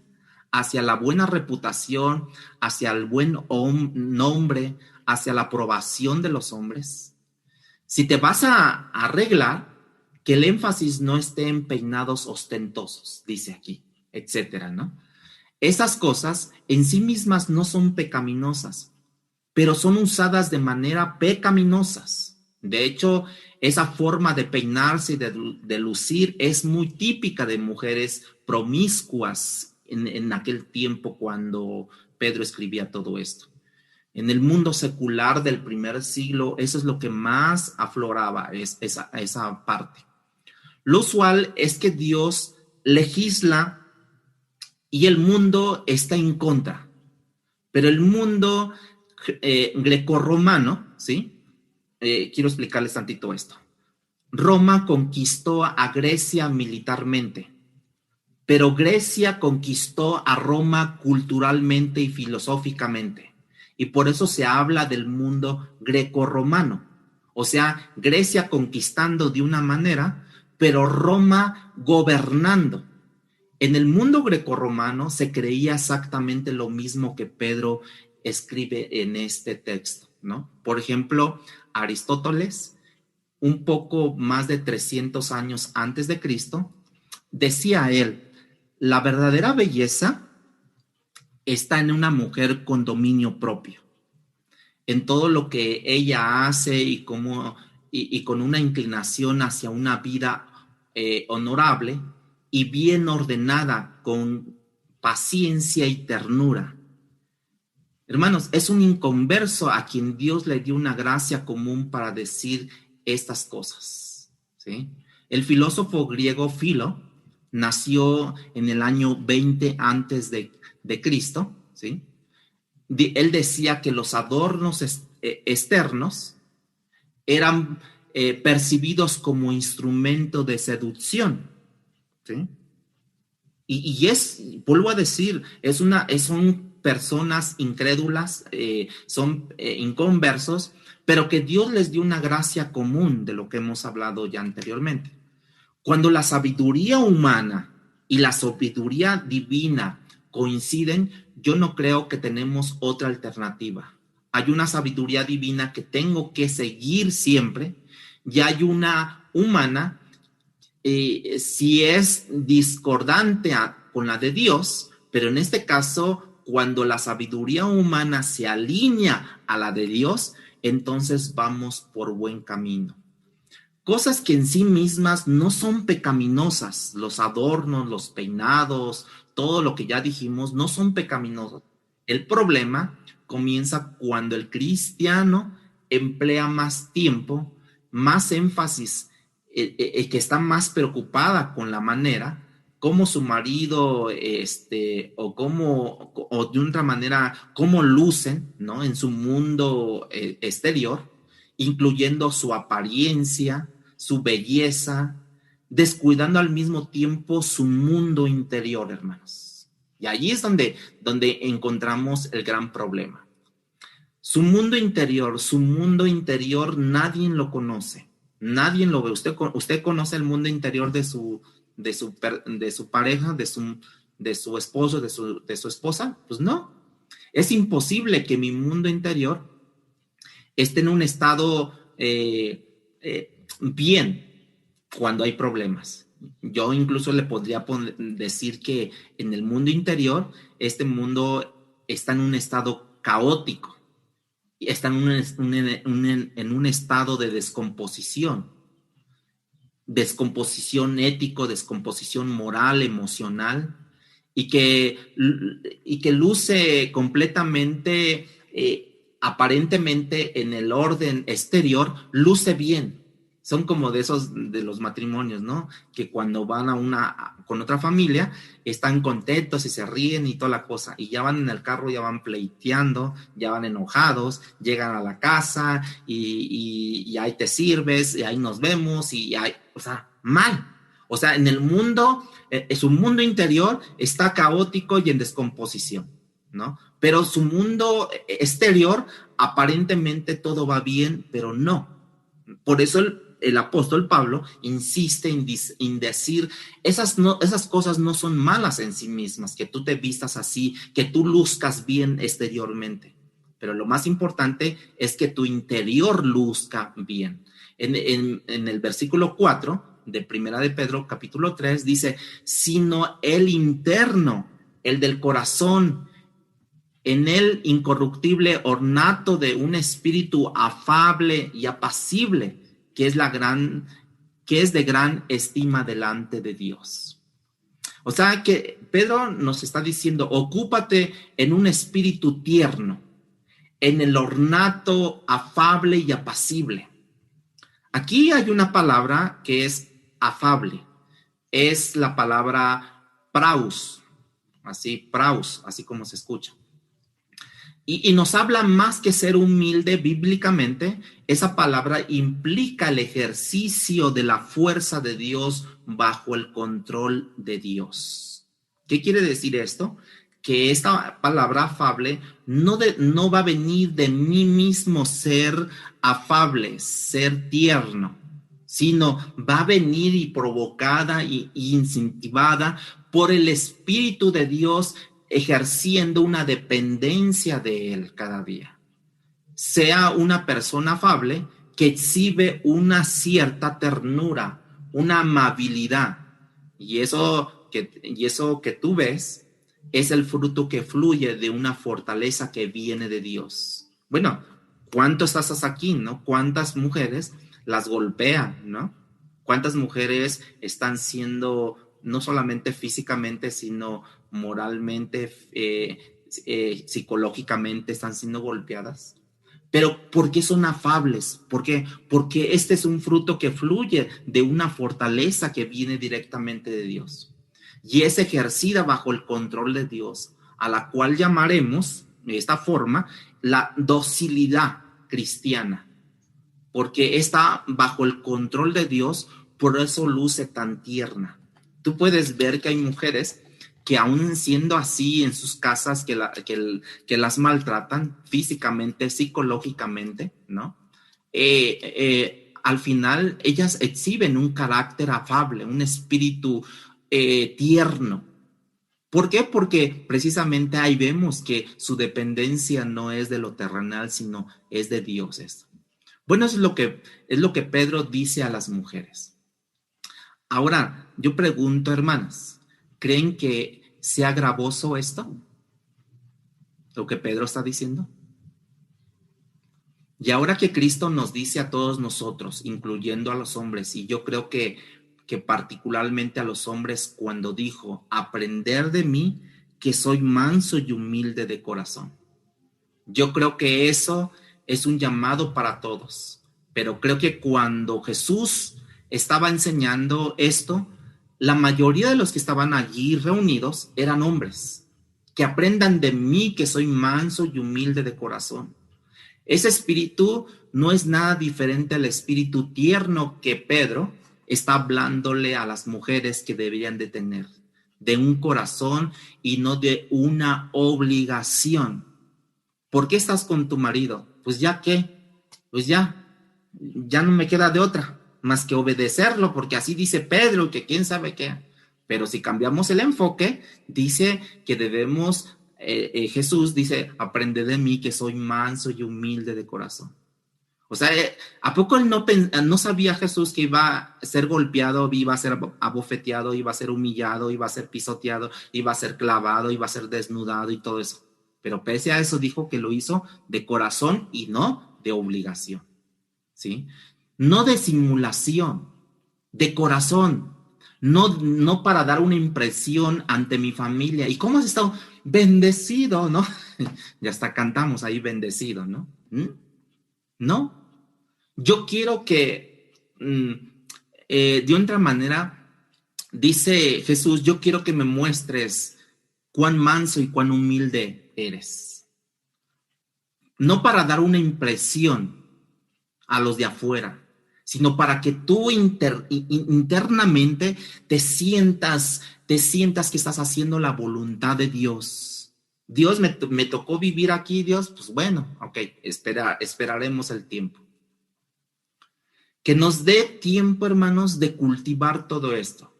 hacia la buena reputación, hacia el buen nombre, hacia la aprobación de los hombres. Si te vas a arreglar, que el énfasis no esté en peinados ostentosos, dice aquí, etcétera, ¿no? Esas cosas en sí mismas no son pecaminosas, pero son usadas de manera pecaminosas. De hecho, esa forma de peinarse y de lucir es muy típica de mujeres promiscuas en aquel tiempo cuando Pedro escribía todo esto. En el mundo secular del primer siglo, eso es lo que más afloraba, esa parte. Lo usual es que Dios legisla y el mundo está en contra. Pero el mundo grecorromano, ¿sí? Quiero explicarles tantito esto. Roma conquistó a Grecia militarmente, pero Grecia conquistó a Roma culturalmente y filosóficamente. Y por eso se habla del mundo grecorromano. O sea, Grecia conquistando de una manera, pero Roma gobernando. En el mundo grecorromano se creía exactamente lo mismo que Pedro escribe en este texto, ¿no? Por ejemplo, Aristóteles, un poco más de 300 años antes de Cristo, decía él, la verdadera belleza está en una mujer con dominio propio, en todo lo que ella hace y con una inclinación hacia una vida honorable y bien ordenada, con paciencia y ternura. Hermanos, es un inconverso a quien Dios le dio una gracia común para decir estas cosas, ¿sí? El filósofo griego Filo nació en el año 20 antes de Cristo, ¿sí? Él decía que los adornos externos eran percibidos como instrumento de seducción, ¿sí? Vuelvo a decir, son personas incrédulas, son inconversos, pero que Dios les dio una gracia común de lo que hemos hablado ya anteriormente. Cuando la sabiduría humana y la sabiduría divina coinciden, yo no creo que tenemos otra alternativa. Hay una sabiduría divina que tengo que seguir siempre y hay una humana, si es discordante con la de Dios, pero en este caso, cuando la sabiduría humana se alinea a la de Dios, entonces vamos por buen camino. Cosas que en sí mismas no son pecaminosas, los adornos, los peinados, todo lo que ya dijimos, no son pecaminosos. El problema comienza cuando el cristiano emplea más tiempo, más énfasis, que está más preocupada con la manera como su marido, o de otra manera, cómo lucen, ¿no? En su mundo exterior, incluyendo su apariencia, su belleza, descuidando al mismo tiempo su mundo interior, hermanos. Y allí es donde encontramos el gran problema. Su mundo interior, nadie lo conoce, nadie lo ve. Usted conoce el mundo interior de su pareja, de su esposo, de su esposa. Pues no, es imposible que mi mundo interior esté en un estado bien cuando hay problemas. Yo incluso le podría decir que en el mundo interior, este mundo está en un estado caótico, está en un estado de descomposición ético, descomposición moral, emocional, y que luce completamente, aparentemente en el orden exterior, luce bien. Son como de los matrimonios, ¿no? Que cuando van con otra familia, están contentos y se ríen y toda la cosa, y ya van en el carro, ya van pleiteando, ya van enojados, llegan a la casa y ahí te sirves, y ahí nos vemos, o sea, mal. O sea, en el mundo, su mundo interior está caótico y en descomposición. ¿no? Pero su mundo exterior, aparentemente todo va bien, pero no. Por eso el apóstol Pablo insiste en decir, esas cosas no son malas en sí mismas, que tú te vistas así, que tú luzcas bien exteriormente. Pero lo más importante es que tu interior luzca bien. En el versículo 4 de Primera de Pedro, capítulo 3, dice, sino el interno, el del corazón, en el incorruptible ornato de un espíritu afable y apacible, que es de gran estima delante de Dios. O sea que Pedro nos está diciendo, ocúpate en un espíritu tierno, en el ornato afable y apacible. Aquí hay una palabra que es afable, es la palabra praus, así como se escucha. Y nos habla más que ser humilde bíblicamente. Esa palabra implica el ejercicio de la fuerza de Dios bajo el control de Dios. ¿Qué quiere decir esto? Que esta palabra afable no va a venir de mí mismo ser afable, ser tierno, sino va a venir y provocada y incentivada por el Espíritu de Dios, ejerciendo una dependencia de Él cada día. Sea una persona afable que exhibe una cierta ternura, una amabilidad. Y eso que tú ves es el fruto que fluye de una fortaleza que viene de Dios. Bueno, ¿cuántos estás aquí, no? ¿Cuántas mujeres las golpean, no? ¿Cuántas mujeres están siendo no solamente físicamente, sino moralmente, psicológicamente están siendo golpeadas? Pero ¿por qué son afables? ¿Por qué? Porque este es un fruto que fluye de una fortaleza que viene directamente de Dios y es ejercida bajo el control de Dios, a la cual llamaremos de esta forma la docilidad cristiana, porque está bajo el control de Dios, por eso luce tan tierna. Tú puedes ver que hay mujeres que aún siendo así en sus casas, que las maltratan físicamente, psicológicamente, ¿no? Al final ellas exhiben un carácter afable, un espíritu tierno. ¿Por qué? Porque precisamente ahí vemos que su dependencia no es de lo terrenal, sino es de Dios. Bueno, es lo que Pedro dice a las mujeres. Ahora, yo pregunto, hermanas, ¿creen que sea gravoso esto? Lo que Pedro está diciendo. Y ahora que Cristo nos dice a todos nosotros, incluyendo a los hombres, y yo creo que particularmente a los hombres, cuando dijo, aprender de mí, que soy manso y humilde de corazón. Yo creo que eso es un llamado para todos, pero creo que cuando Jesús estaba enseñando esto, la mayoría de los que estaban allí reunidos eran hombres. Que aprendan de mí, que soy manso y humilde de corazón. Ese espíritu no es nada diferente al espíritu tierno que Pedro está hablándole a las mujeres que deberían de tener, de un corazón y no de una obligación. ¿Por qué estás con tu marido? Pues ya qué, pues ya no me queda de otra más que obedecerlo, porque así dice Pedro, que quién sabe qué. Pero si cambiamos el enfoque, dice que debemos, Jesús dice, aprende de mí que soy manso y humilde de corazón. O sea, ¿a poco él no sabía Jesús que iba a ser golpeado, iba a ser abofeteado, iba a ser humillado, iba a ser pisoteado, iba a ser clavado, iba a ser desnudado y todo eso? Pero pese a eso dijo que lo hizo de corazón y no de obligación, ¿sí? No de simulación, de corazón, no para dar una impresión ante mi familia. ¿Y cómo has estado? Bendecido, ¿no? Ya hasta cantamos ahí bendecido, ¿no? No, yo quiero que de otra manera, dice Jesús, yo quiero que me muestres cuán manso y cuán humilde eres. No para dar una impresión a los de afuera, sino para que tú internamente te sientas que estás haciendo la voluntad de Dios. Dios me tocó vivir aquí, Dios, pues bueno, ok, esperaremos el tiempo. Que nos dé tiempo, hermanos, de cultivar todo esto,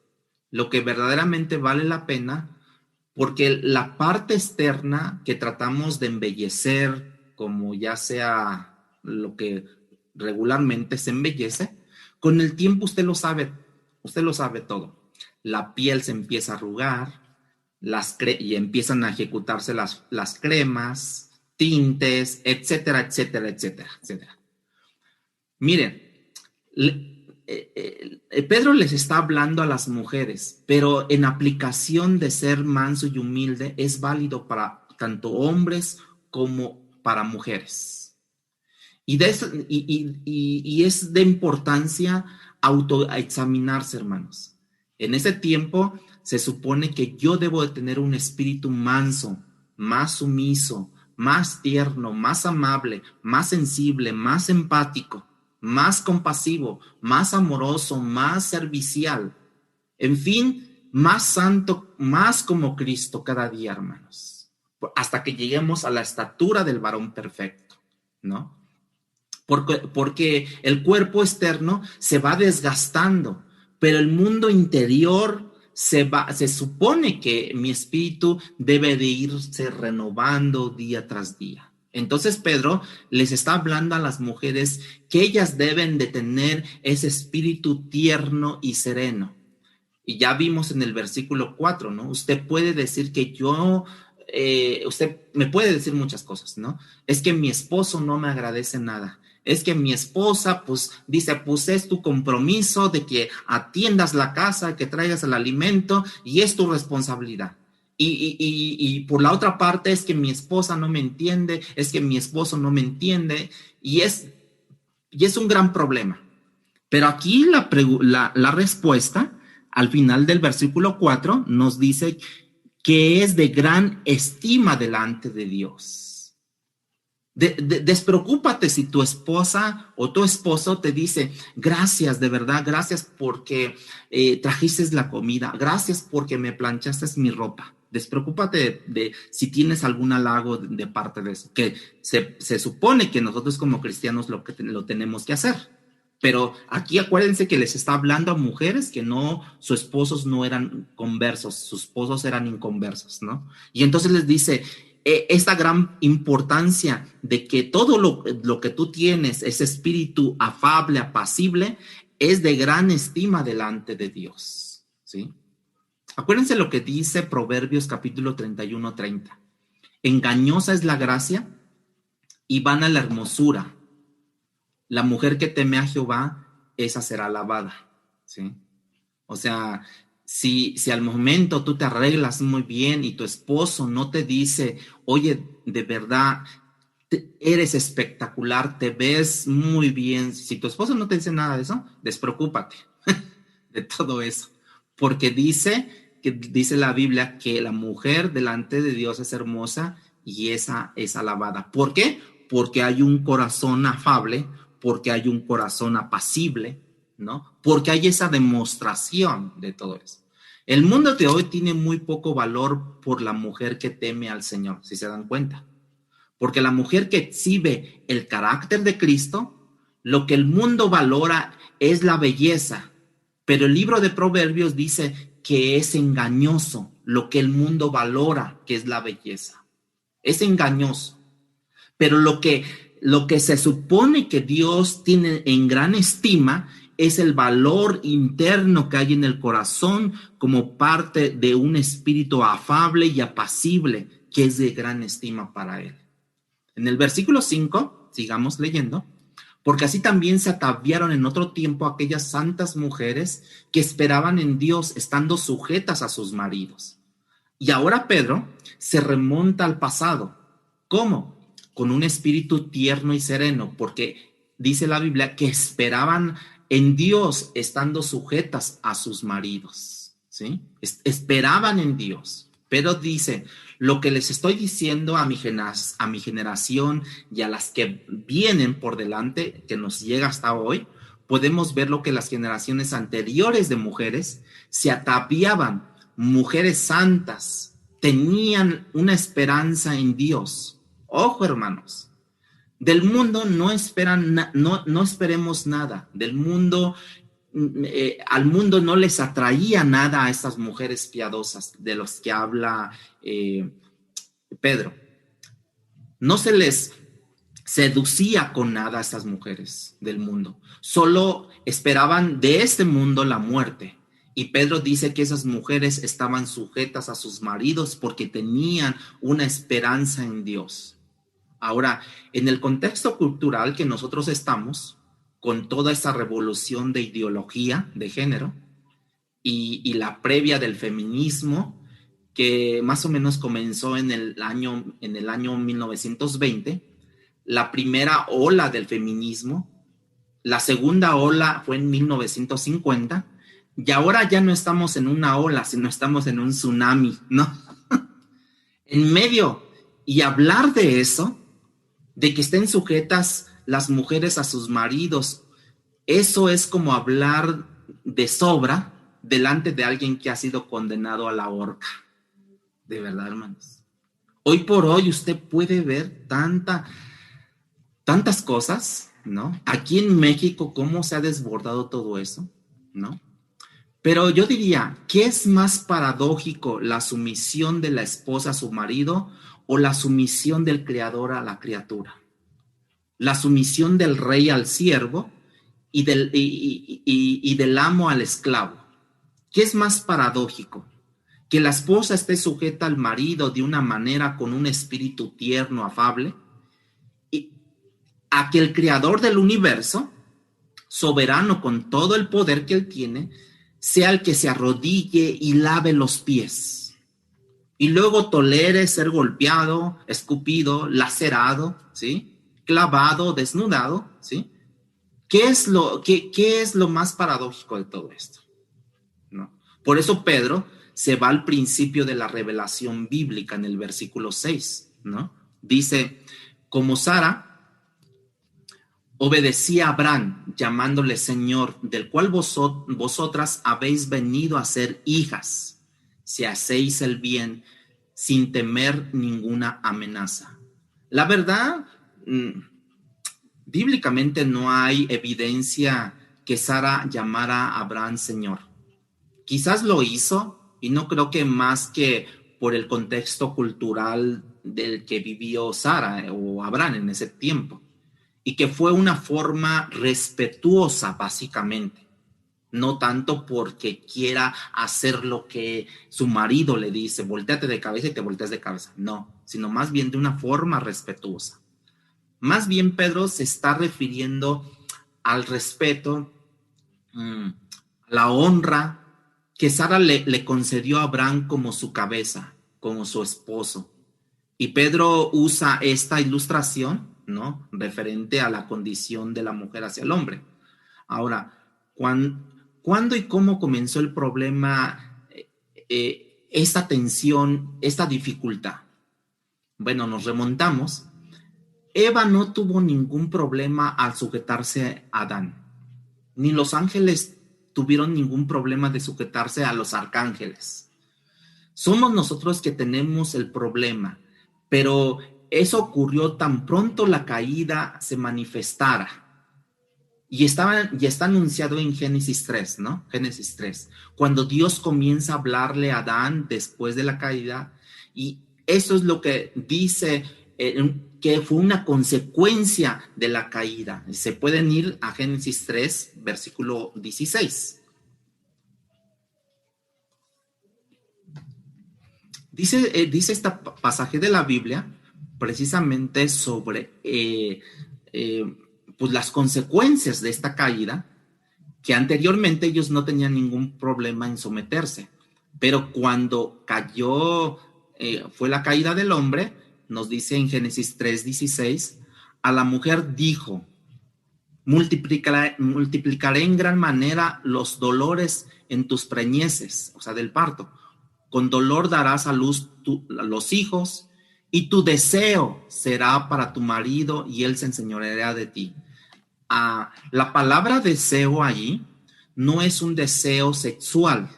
lo que verdaderamente vale la pena, porque la parte externa que tratamos de embellecer, como ya sea lo que regularmente se embellece, con el tiempo usted lo sabe todo. La piel se empieza a arrugar, y empiezan a ejecutarse las cremas, tintes, etcétera, etcétera, etcétera, etcétera. Miren, Pedro les está hablando a las mujeres, pero en aplicación de ser manso y humilde es válido para tanto hombres como para mujeres. Y es de importancia autoexaminarse, hermanos. En ese tiempo se supone que yo debo de tener un espíritu manso, más sumiso, más tierno, más amable, más sensible, más empático, más compasivo, más amoroso, más servicial. En fin, más santo, más como Cristo cada día, hermanos. Hasta que lleguemos a la estatura del varón perfecto, ¿no? Porque el cuerpo externo se va desgastando, pero el mundo interior se supone que mi espíritu debe de irse renovando día tras día. Entonces Pedro les está hablando a las mujeres que ellas deben de tener ese espíritu tierno y sereno. Y ya vimos en el versículo 4, ¿no? Usted puede decir que usted me puede decir muchas cosas, ¿no? Es que mi esposo no me agradece nada. Es que mi esposa, pues, dice, pues es tu compromiso de que atiendas la casa, que traigas el alimento y es tu responsabilidad. Y por la otra parte es que mi esposa no me entiende, es que mi esposo no me entiende y es un gran problema. Pero aquí la respuesta al final del versículo 4 nos dice que es de gran estima delante de Dios. Despreocúpate si tu esposa o tu esposo te dice, gracias, de verdad, gracias porque trajiste la comida, gracias porque me planchaste mi ropa. Despreocúpate de si tienes algún halago de parte de eso, que se supone que nosotros como cristianos lo tenemos que hacer. Pero aquí acuérdense que les está hablando a mujeres que sus esposos no eran conversos, sus esposos eran inconversos, ¿no? Y entonces les dice, esta gran importancia de que todo lo que tú tienes, ese espíritu afable, apacible, es de gran estima delante de Dios, ¿sí? Acuérdense lo que dice Proverbios capítulo 31:30. Engañosa es la gracia y vana la hermosura. La mujer que teme a Jehová, esa será alabada, ¿sí? O sea, si al momento tú te arreglas muy bien y tu esposo no te dice, oye, de verdad, eres espectacular, te ves muy bien. Si tu esposo no te dice nada de eso, despreocúpate de todo eso. Porque dice la Biblia que la mujer delante de Dios es hermosa y esa es alabada. ¿Por qué? Porque hay un corazón afable, porque hay un corazón apacible, ¿no? Porque hay esa demostración de todo eso. El mundo de hoy tiene muy poco valor por la mujer que teme al Señor, si se dan cuenta. Porque la mujer que exhibe el carácter de Cristo, lo que el mundo valora es la belleza. Pero el libro de Proverbios dice que es engañoso lo que el mundo valora, que es la belleza. Es engañoso. Pero lo que se supone que Dios tiene en gran estima es el valor interno que hay en el corazón como parte de un espíritu afable y apacible que es de gran estima para él. En el versículo 5, sigamos leyendo, porque así también se ataviaron en otro tiempo aquellas santas mujeres que esperaban en Dios estando sujetas a sus maridos. Y ahora Pedro se remonta al pasado. ¿Cómo? Con un espíritu tierno y sereno, porque dice la Biblia que esperaban en Dios estando sujetas a sus maridos, ¿sí? Esperaban en Dios. Pero dice, lo que les estoy diciendo a mi generación y a las que vienen por delante, que nos llega hasta hoy, podemos ver lo que las generaciones anteriores de mujeres se ataviaban, mujeres santas, tenían una esperanza en Dios. Ojo, hermanos, del mundo no esperemos nada. Del mundo, al mundo no les atraía nada a estas mujeres piadosas de los que habla Pedro. No se les seducía con nada a estas mujeres del mundo. Solo esperaban de este mundo la muerte. Y Pedro dice que esas mujeres estaban sujetas a sus maridos porque tenían una esperanza en Dios. Ahora, en el contexto cultural que nosotros estamos, con toda esa revolución de ideología de género y la previa del feminismo, que más o menos comenzó en el año 1920, la primera ola del feminismo, la segunda ola fue en 1950, y ahora ya no estamos en una ola, sino estamos en un tsunami, ¿no? En medio, y hablar de eso, de que estén sujetas las mujeres a sus maridos, eso es como hablar de sobra delante de alguien que ha sido condenado a la horca. De verdad, hermanos. Hoy por hoy usted puede ver tantas cosas, ¿no? Aquí en México, cómo se ha desbordado todo eso, ¿no? Pero yo diría, ¿qué es más paradójico, la sumisión de la esposa a su marido o la sumisión del creador a la criatura? La sumisión del rey al siervo y del amo al esclavo. ¿Qué es más paradójico? Que la esposa esté sujeta al marido de una manera con un espíritu tierno, afable, y a que el creador del universo, soberano con todo el poder que él tiene, sea el que se arrodille y lave los pies. Y luego tolere ser golpeado, escupido, lacerado, ¿sí? Clavado, desnudado, ¿sí? ¿Qué es lo más paradójico de todo esto? ¿No? Por eso Pedro se va al principio de la revelación bíblica en el versículo 6, ¿no? Dice, como Sara obedecía a Abraham, llamándole Señor, del cual vosotras habéis venido a ser hijas, si hacéis el bien sin temer ninguna amenaza. La verdad, bíblicamente no hay evidencia que Sara llamara a Abraham Señor. Quizás lo hizo, y no creo que más que por el contexto cultural del que vivió Sara o Abraham en ese tiempo, y que fue una forma respetuosa básicamente, no tanto porque quiera hacer lo que su marido le dice, volteate de cabeza y te volteas de cabeza, no, sino más bien de una forma respetuosa. Más bien Pedro se está refiriendo al respeto, a la honra que Sara le concedió a Abraham como su cabeza, como su esposo. Y Pedro usa esta ilustración, ¿no? Referente a la condición de la mujer hacia el hombre. Ahora, ¿cuándo y cómo comenzó el problema, esta tensión, esta dificultad? Bueno, nos remontamos. Eva no tuvo ningún problema al sujetarse a Adán, ni los ángeles tuvieron ningún problema de sujetarse a los arcángeles. Somos nosotros que tenemos el problema, pero eso ocurrió tan pronto la caída se manifestara. Y está anunciado en Génesis 3, ¿no? Génesis 3, cuando Dios comienza a hablarle a Adán después de la caída, y eso es lo que dice que fue una consecuencia de la caída. Se pueden ir a Génesis 3, versículo 16. Dice este pasaje de la Biblia precisamente sobre pues las consecuencias de esta caída, que anteriormente ellos no tenían ningún problema en someterse, pero cuando cayó, fue la caída del hombre, nos dice en Génesis 3:16, a la mujer dijo, multiplicaré en gran manera los dolores en tus preñeces, o sea, del parto. Con dolor darás a luz los hijos, y tu deseo será para tu marido, y él se enseñoreará de ti. La palabra deseo allí no es un deseo sexual,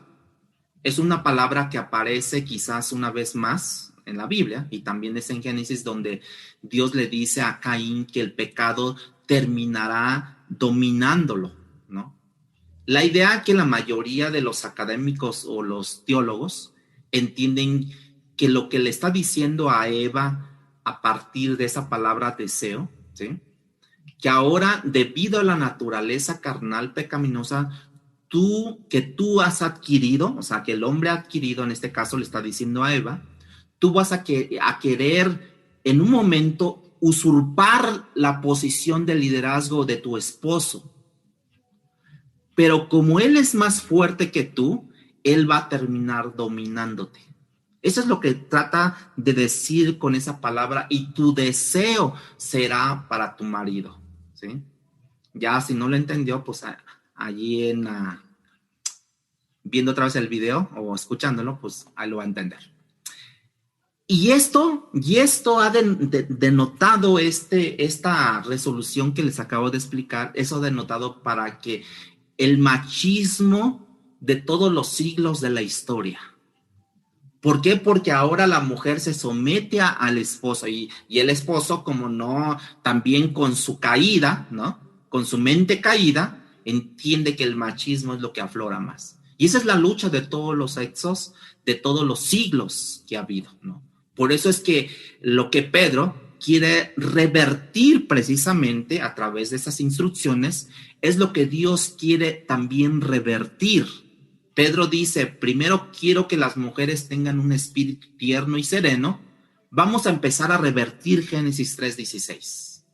Es una palabra que aparece quizás una vez más en la Biblia, y también es en Génesis, donde Dios le dice a Caín que el pecado terminará dominándolo, ¿no? La idea que la mayoría de los académicos o los teólogos entienden que lo que le está diciendo a Eva a partir de esa palabra deseo, ¿sí? Que ahora, debido a la naturaleza carnal pecaminosa, que tú has adquirido, o sea, que el hombre ha adquirido, en este caso le está diciendo a Eva, tú vas a querer en un momento usurpar la posición de liderazgo de tu esposo. Pero como él es más fuerte que tú, él va a terminar dominándote. Eso es lo que trata de decir con esa palabra, y tu deseo será para tu marido, ¿sí? Ya si no lo entendió, pues allí viendo otra vez el video o escuchándolo, pues ahí lo va a entender. Y esto ha denotado esta resolución que les acabo de explicar, eso ha denotado para que el machismo de todos los siglos de la historia. ¿Por qué? Porque ahora la mujer se somete al esposo y el esposo, como no, también con su caída, ¿no? Con su mente caída, entiende que el machismo es lo que aflora más. Y esa es la lucha de todos los sexos, de todos los siglos que ha habido, ¿no? Por eso es que lo que Pedro quiere revertir precisamente a través de esas instrucciones es lo que Dios quiere también revertir. Pedro dice, primero quiero que las mujeres tengan un espíritu tierno y sereno. Vamos a empezar a revertir Génesis 3:16.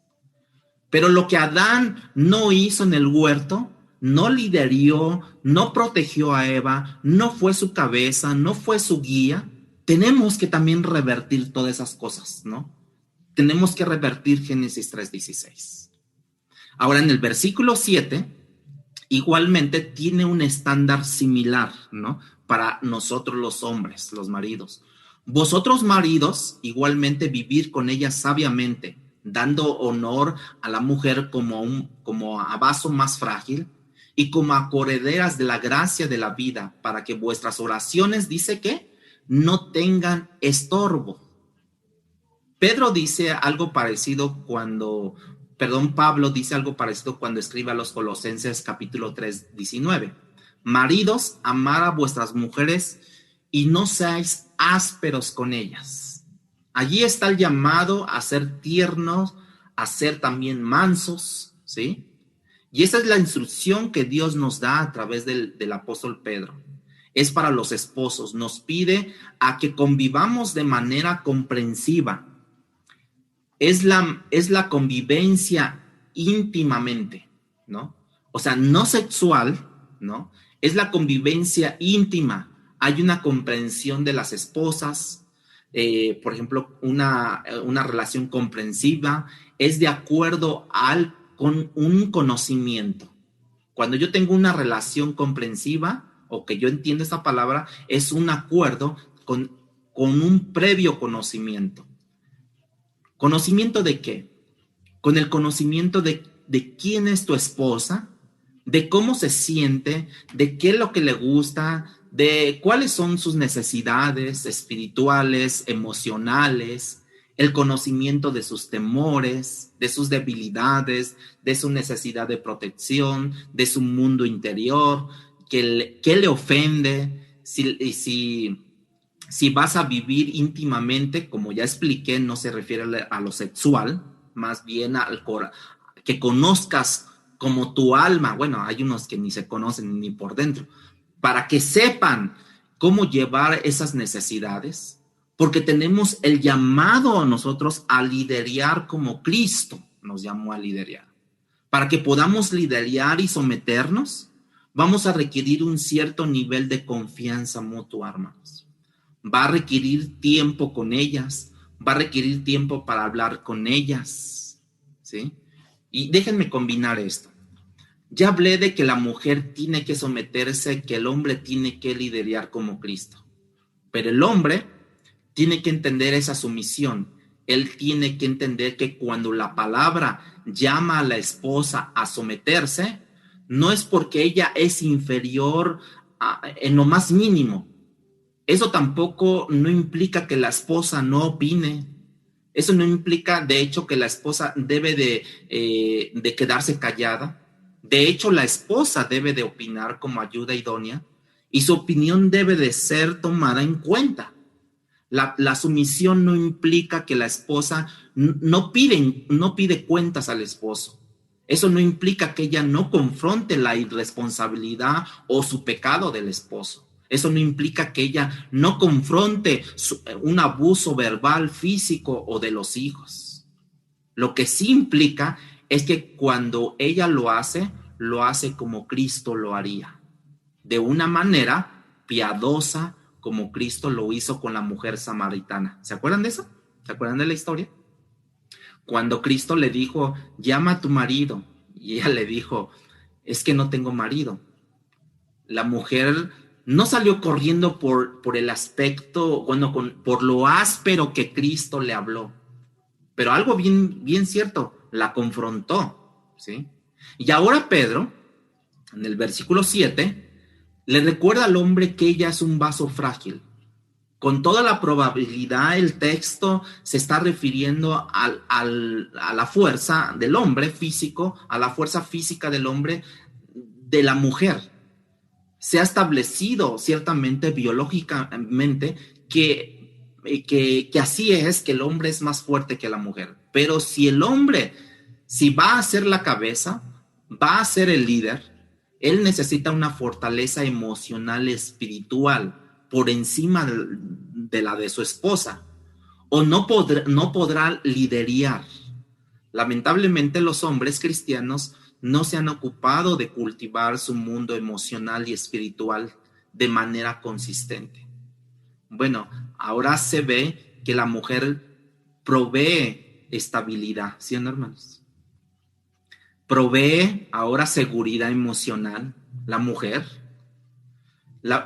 Pero lo que Adán no hizo en el huerto, no lideró, no protegió a Eva, no fue su cabeza, no fue su guía, tenemos que también revertir todas esas cosas, ¿no? Tenemos que revertir Génesis 3:16. Ahora, en el versículo 7, igualmente tiene un estándar similar, ¿no? Para nosotros los hombres, los maridos. Vosotros, maridos, igualmente vivir con ella sabiamente, dando honor a la mujer como a vaso más frágil y como a correderas de la gracia de la vida, para que vuestras oraciones, dice que, no tengan estorbo. Pablo dice algo parecido cuando escribe a los Colosenses capítulo 3:19. Maridos, amad a vuestras mujeres y no seáis ásperos con ellas. Allí está el llamado a ser tiernos, a ser también mansos, ¿sí? Y esa es la instrucción que Dios nos da a través del apóstol Pedro. Es para los esposos, nos pide a que convivamos de manera comprensiva. Es la convivencia íntimamente, ¿no? O sea, no sexual, ¿no? Es la convivencia íntima. Hay una comprensión de las esposas, por ejemplo, una relación comprensiva, es de acuerdo con un conocimiento. Cuando yo tengo una relación comprensiva, o que yo entiendo esta palabra, es un acuerdo con un previo conocimiento. ¿Conocimiento de qué? Con el conocimiento de quién es tu esposa, de cómo se siente, de qué es lo que le gusta, de cuáles son sus necesidades espirituales, emocionales, el conocimiento de sus temores, de sus debilidades, de su necesidad de protección, de su mundo interior, qué le ofende, si vas a vivir íntimamente, como ya expliqué, no se refiere a lo sexual, más bien que conozcas como tu alma. Bueno, hay unos que ni se conocen ni por dentro, para que sepan cómo llevar esas necesidades, porque tenemos el llamado a nosotros a liderar como Cristo nos llamó a liderar. Para que podamos liderar y someternos, vamos a requerir un cierto nivel de confianza mutua, hermanos. Va a requerir tiempo con ellas, va a requerir tiempo para hablar con ellas, ¿sí? Y déjenme combinar esto. Ya hablé de que la mujer tiene que someterse, que el hombre tiene que liderar como Cristo. Pero el hombre tiene que entender esa sumisión. Él tiene que entender que cuando la palabra llama a la esposa a someterse, no es porque ella es inferior en lo más mínimo, Eso tampoco no implica que la esposa no opine. Eso no implica, de hecho, que la esposa debe de quedarse callada. De hecho, la esposa debe de opinar como ayuda idónea y su opinión debe de ser tomada en cuenta. La sumisión no implica que la esposa no pide cuentas al esposo. Eso no implica que ella no confronte la irresponsabilidad o su pecado del esposo. Eso no implica que ella no confronte un abuso verbal, físico o de los hijos. Lo que sí implica es que cuando ella lo hace como Cristo lo haría, de una manera piadosa, como Cristo lo hizo con la mujer samaritana. ¿Se acuerdan de eso? ¿Se acuerdan de la historia? Cuando Cristo le dijo, llama a tu marido, y ella le dijo, es que no tengo marido. La mujer no salió corriendo por el aspecto, bueno, por lo áspero que Cristo le habló, pero algo bien cierto, la confrontó, ¿sí? Y ahora Pedro, en el versículo 7, le recuerda al hombre que ella es un vaso frágil. Con toda la probabilidad, el texto se está refiriendo a la fuerza del hombre físico, a la fuerza física del hombre, de la mujer. Se ha establecido ciertamente biológicamente que así es, que el hombre es más fuerte que la mujer. Pero si el hombre, si va a ser la cabeza, va a ser el líder, él necesita una fortaleza emocional, espiritual, por encima de la de su esposa, o no podrá liderar. Lamentablemente los hombres cristianos no se han ocupado de cultivar su mundo emocional y espiritual de manera consistente. Bueno, ahora se ve que la mujer provee estabilidad, ¿sí o no, hermanos? Provee ahora seguridad emocional, la mujer.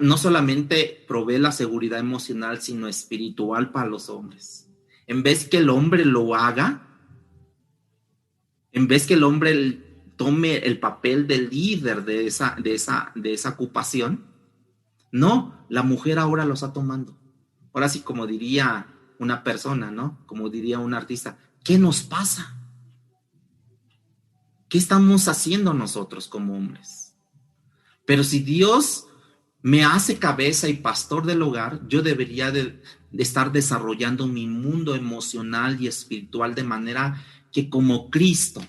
No solamente provee la seguridad emocional, sino espiritual para los hombres. En vez que el hombre lo haga, en vez que el hombre tome el papel de líder de esa ocupación, no, la mujer ahora lo está tomando. Ahora sí, como diría una persona, ¿no? Como diría un artista, ¿qué nos pasa? ¿Qué estamos haciendo nosotros como hombres? Pero si Dios me hace cabeza y pastor del hogar, yo debería de estar desarrollando mi mundo emocional y espiritual de manera que como Cristo,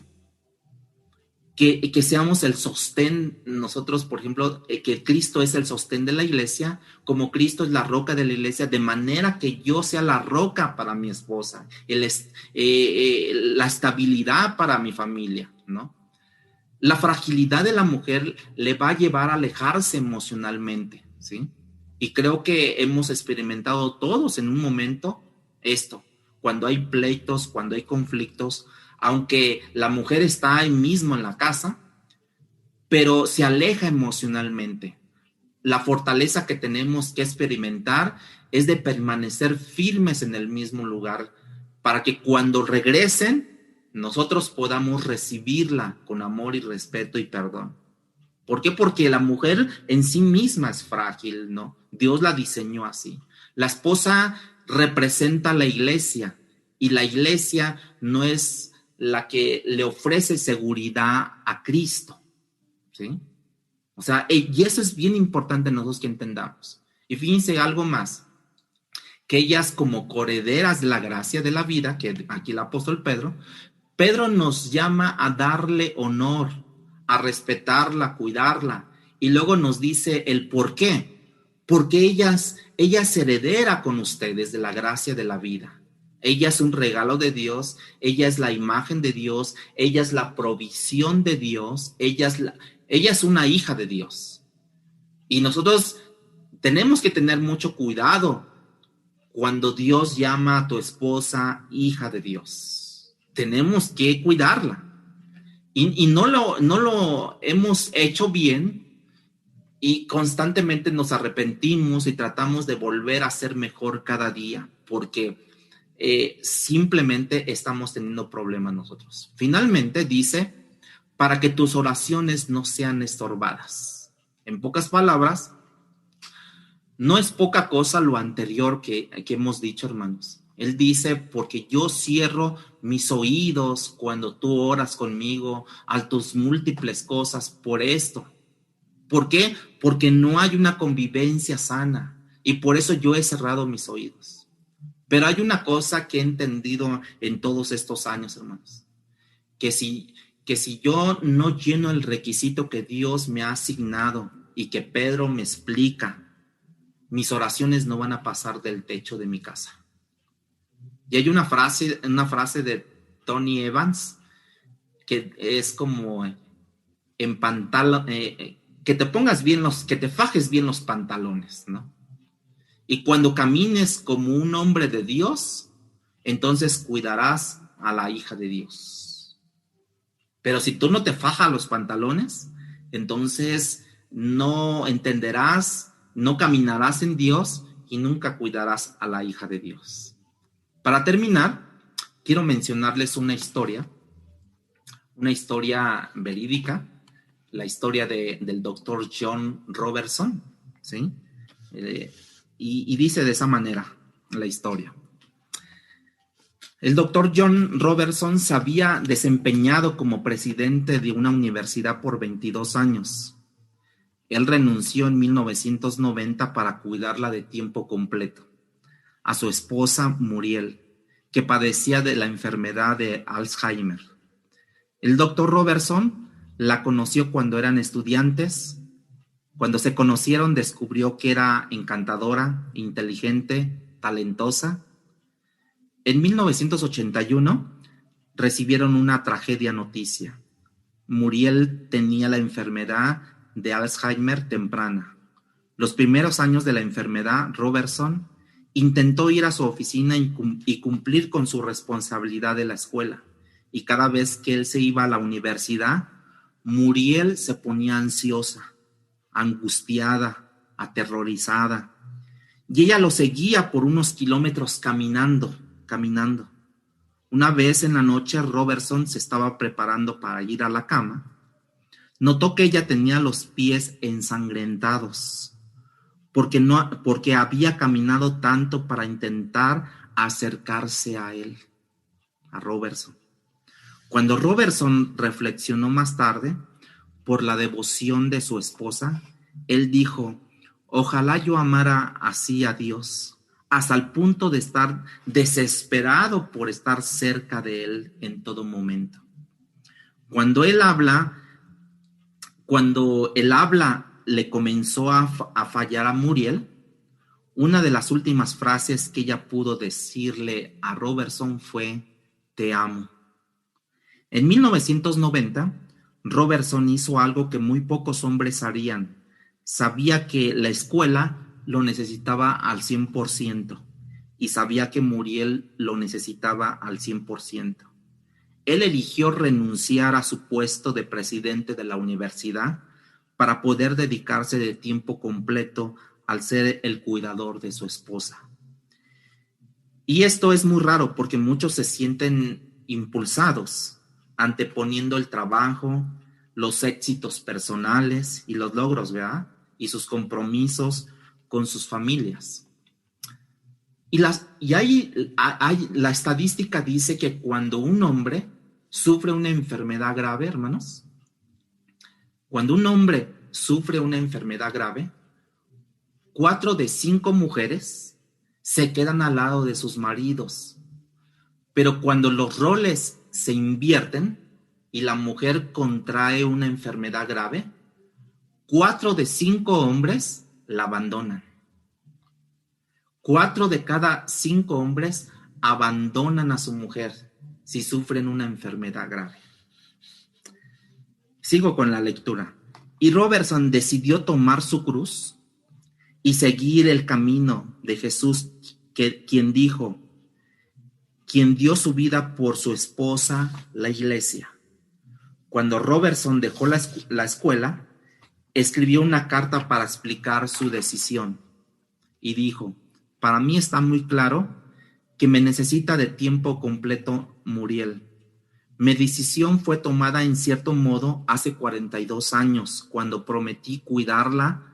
que seamos el sostén, nosotros, por ejemplo, que Cristo es el sostén de la iglesia, como Cristo es la roca de la iglesia, de manera que yo sea la roca para mi esposa, la estabilidad para mi familia, ¿no? La fragilidad de la mujer le va a llevar a alejarse emocionalmente, ¿sí? Y creo que hemos experimentado todos en un momento esto, cuando hay pleitos, cuando hay conflictos, aunque la mujer está ahí mismo en la casa, pero se aleja emocionalmente. La fortaleza que tenemos que experimentar es de permanecer firmes en el mismo lugar para que cuando regresen nosotros podamos recibirla con amor y respeto y perdón. ¿Por qué? Porque la mujer en sí misma es frágil, ¿no? Dios la diseñó así. La esposa representa la iglesia y la iglesia no es la que le ofrece seguridad a Cristo, ¿sí? O sea, y eso es bien importante nosotros que entendamos. Y fíjense algo más, que ellas como coherederas de la gracia de la vida, que aquí el apóstol Pedro nos llama a darle honor, a respetarla, a cuidarla, y luego nos dice el por qué. Porque ella es heredera con ustedes de la gracia de la vida. Ella es un regalo de Dios, ella es la imagen de Dios, ella es la provisión de Dios, ella es una hija de Dios. Y nosotros tenemos que tener mucho cuidado cuando Dios llama a tu esposa hija de Dios. Tenemos que cuidarla. Y no lo hemos hecho bien y constantemente nos arrepentimos y tratamos de volver a ser mejor cada día porque simplemente estamos teniendo problemas nosotros. Finalmente dice, para que tus oraciones no sean estorbadas. En pocas palabras, No es poca cosa lo anterior que hemos dicho, hermanos. Él dice, porque yo cierro mis oídos cuando tú oras conmigo a tus múltiples cosas por esto. ¿Por qué? Porque no hay una convivencia sana y por eso yo he cerrado mis oídos. Pero hay una cosa que he entendido en todos estos años, hermanos, que si yo no lleno el requisito que Dios me ha asignado y que Pedro me explica, mis oraciones no van a pasar del techo de mi casa. Y hay una frase de Tony Evans que es como en pantalón, que te pongas bien que te fajes bien los pantalones, ¿no? Y cuando camines como un hombre de Dios, entonces cuidarás a la hija de Dios. Pero si tú no te fajas los pantalones, entonces no entenderás, no caminarás en Dios y nunca cuidarás a la hija de Dios. Para terminar, quiero mencionarles una historia verídica, la historia del doctor John Robertson, ¿sí? Y dice de esa manera la historia. El doctor John Robertson se había desempeñado como presidente de una universidad por 22 años. Él renunció en 1990 para cuidarla de tiempo completo, a su esposa Muriel, que padecía de la enfermedad de Alzheimer. El doctor Robertson la conoció cuando eran estudiantes. Cuando se conocieron, descubrió que era encantadora, inteligente, talentosa. En 1981 recibieron una tragedia noticia. Muriel tenía la enfermedad de Alzheimer temprana. Los primeros años de la enfermedad, Robertson intentó ir a su oficina y cumplir con su responsabilidad de la escuela. Y cada vez que él se iba a la universidad, Muriel se ponía ansiosa, angustiada, aterrorizada. Y ella lo seguía por unos kilómetros caminando. Una vez en la noche, Robertson se estaba preparando para ir a la cama. Notó que ella tenía los pies ensangrentados, porque había caminado tanto para intentar acercarse a él, a Robertson. Cuando Robertson reflexionó más tarde, por la devoción de su esposa, él dijo: ojalá yo amara así a Dios, hasta el punto de estar desesperado por estar cerca de él en todo momento. Cuando el habla le comenzó a fallar a Muriel, una de las últimas frases que ella pudo decirle a Robertson fue: te amo. En 1990, Robertson hizo algo que muy pocos hombres harían. Sabía que la escuela lo necesitaba al 100% y sabía que Muriel lo necesitaba al 100%. Él eligió renunciar a su puesto de presidente de la universidad para poder dedicarse de tiempo completo al ser el cuidador de su esposa. Y esto es muy raro porque muchos se sienten impulsados, anteponiendo el trabajo, los éxitos personales y los logros, ¿verdad? Y sus compromisos con sus familias. Y la estadística dice que cuando un hombre sufre una enfermedad grave, hermanos, cuando un hombre sufre una enfermedad grave, 4 de 5 mujeres se quedan al lado de sus maridos. Pero cuando los roles se invierten y la mujer contrae una enfermedad grave, 4 de 5 hombres la abandonan. 4 de cada 5 hombres abandonan a su mujer si sufren una enfermedad grave. Sigo con la lectura. Y Robertson decidió tomar su cruz y seguir el camino de Jesús, quien dio su vida por su esposa, la iglesia. Cuando Robertson dejó la escuela, escribió una carta para explicar su decisión y dijo: para mí está muy claro que me necesita de tiempo completo Muriel. Mi decisión fue tomada en cierto modo hace 42 años, cuando prometí cuidarla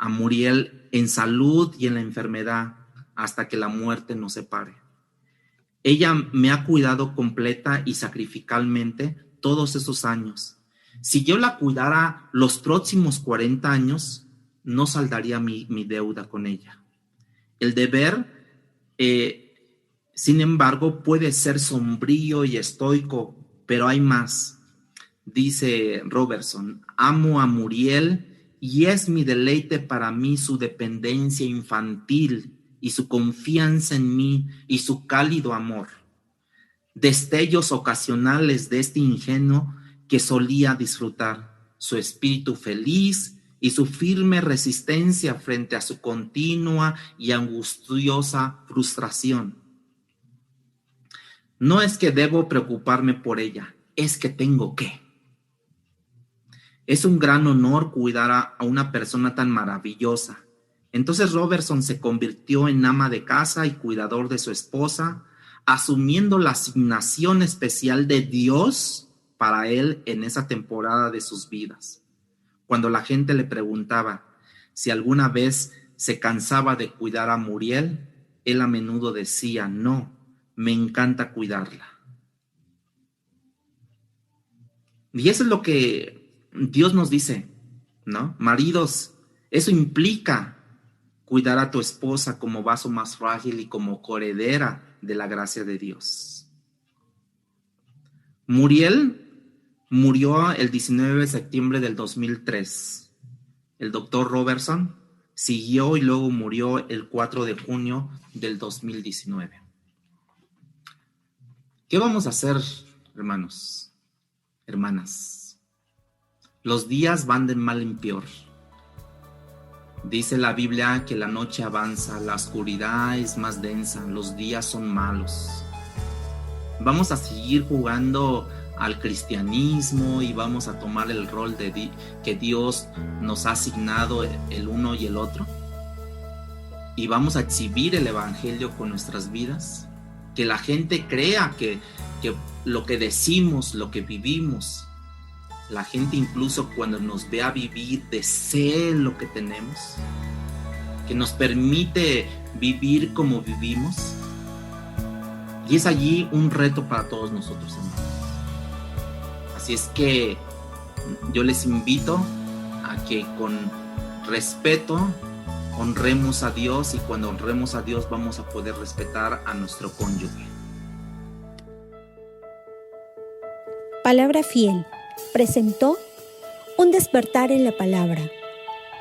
a Muriel en salud y en la enfermedad hasta que la muerte nos separe. Ella me ha cuidado completa y sacrificalmente todos esos años. Si yo la cuidara los próximos 40 años, no saldaría mi deuda con ella. El deber, sin embargo, puede ser sombrío y estoico, pero hay más. Dice Robertson: amo a Muriel y es mi deleite para mí su dependencia infantil y su confianza en mí y su cálido amor. Destellos ocasionales de este ingenuo que solía disfrutar, su espíritu feliz y su firme resistencia frente a su continua y angustiosa frustración. No es que debo preocuparme por ella, es que tengo que. Es un gran honor cuidar a una persona tan maravillosa. Entonces Robertson se convirtió en ama de casa y cuidador de su esposa, asumiendo la asignación especial de Dios para él en esa temporada de sus vidas. Cuando la gente le preguntaba si alguna vez se cansaba de cuidar a Muriel, él a menudo decía: no, me encanta cuidarla. Y eso es lo que Dios nos dice, ¿no? Maridos, eso implica cuidar a tu esposa como vaso más frágil y como coheredera de la gracia de Dios. Muriel murió el 19 de septiembre del 2003. El doctor Robertson siguió y luego murió el 4 de junio del 2019. ¿Qué vamos a hacer, hermanos, hermanas? Los días van de mal en peor. Dice la Biblia que la noche avanza, la oscuridad es más densa, los días son malos. Vamos a seguir jugando al cristianismo y vamos a tomar el rol que Dios nos ha asignado el uno y el otro. Y vamos a exhibir el evangelio con nuestras vidas. Que la gente crea que lo que decimos, lo que vivimos, la gente incluso cuando nos vea vivir desee lo que tenemos, que nos permite vivir como vivimos. Y es allí un reto para todos nosotros, hermanos. Así es que yo les invito a que con respeto honremos a Dios, y cuando honremos a Dios vamos a poder respetar a nuestro cónyuge. Palabra Fiel presentó Un despertar en la palabra.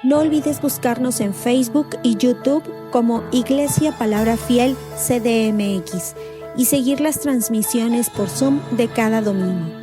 No olvides buscarnos en Facebook y YouTube como Iglesia Palabra Fiel CDMX y seguir las transmisiones por Zoom de cada domingo.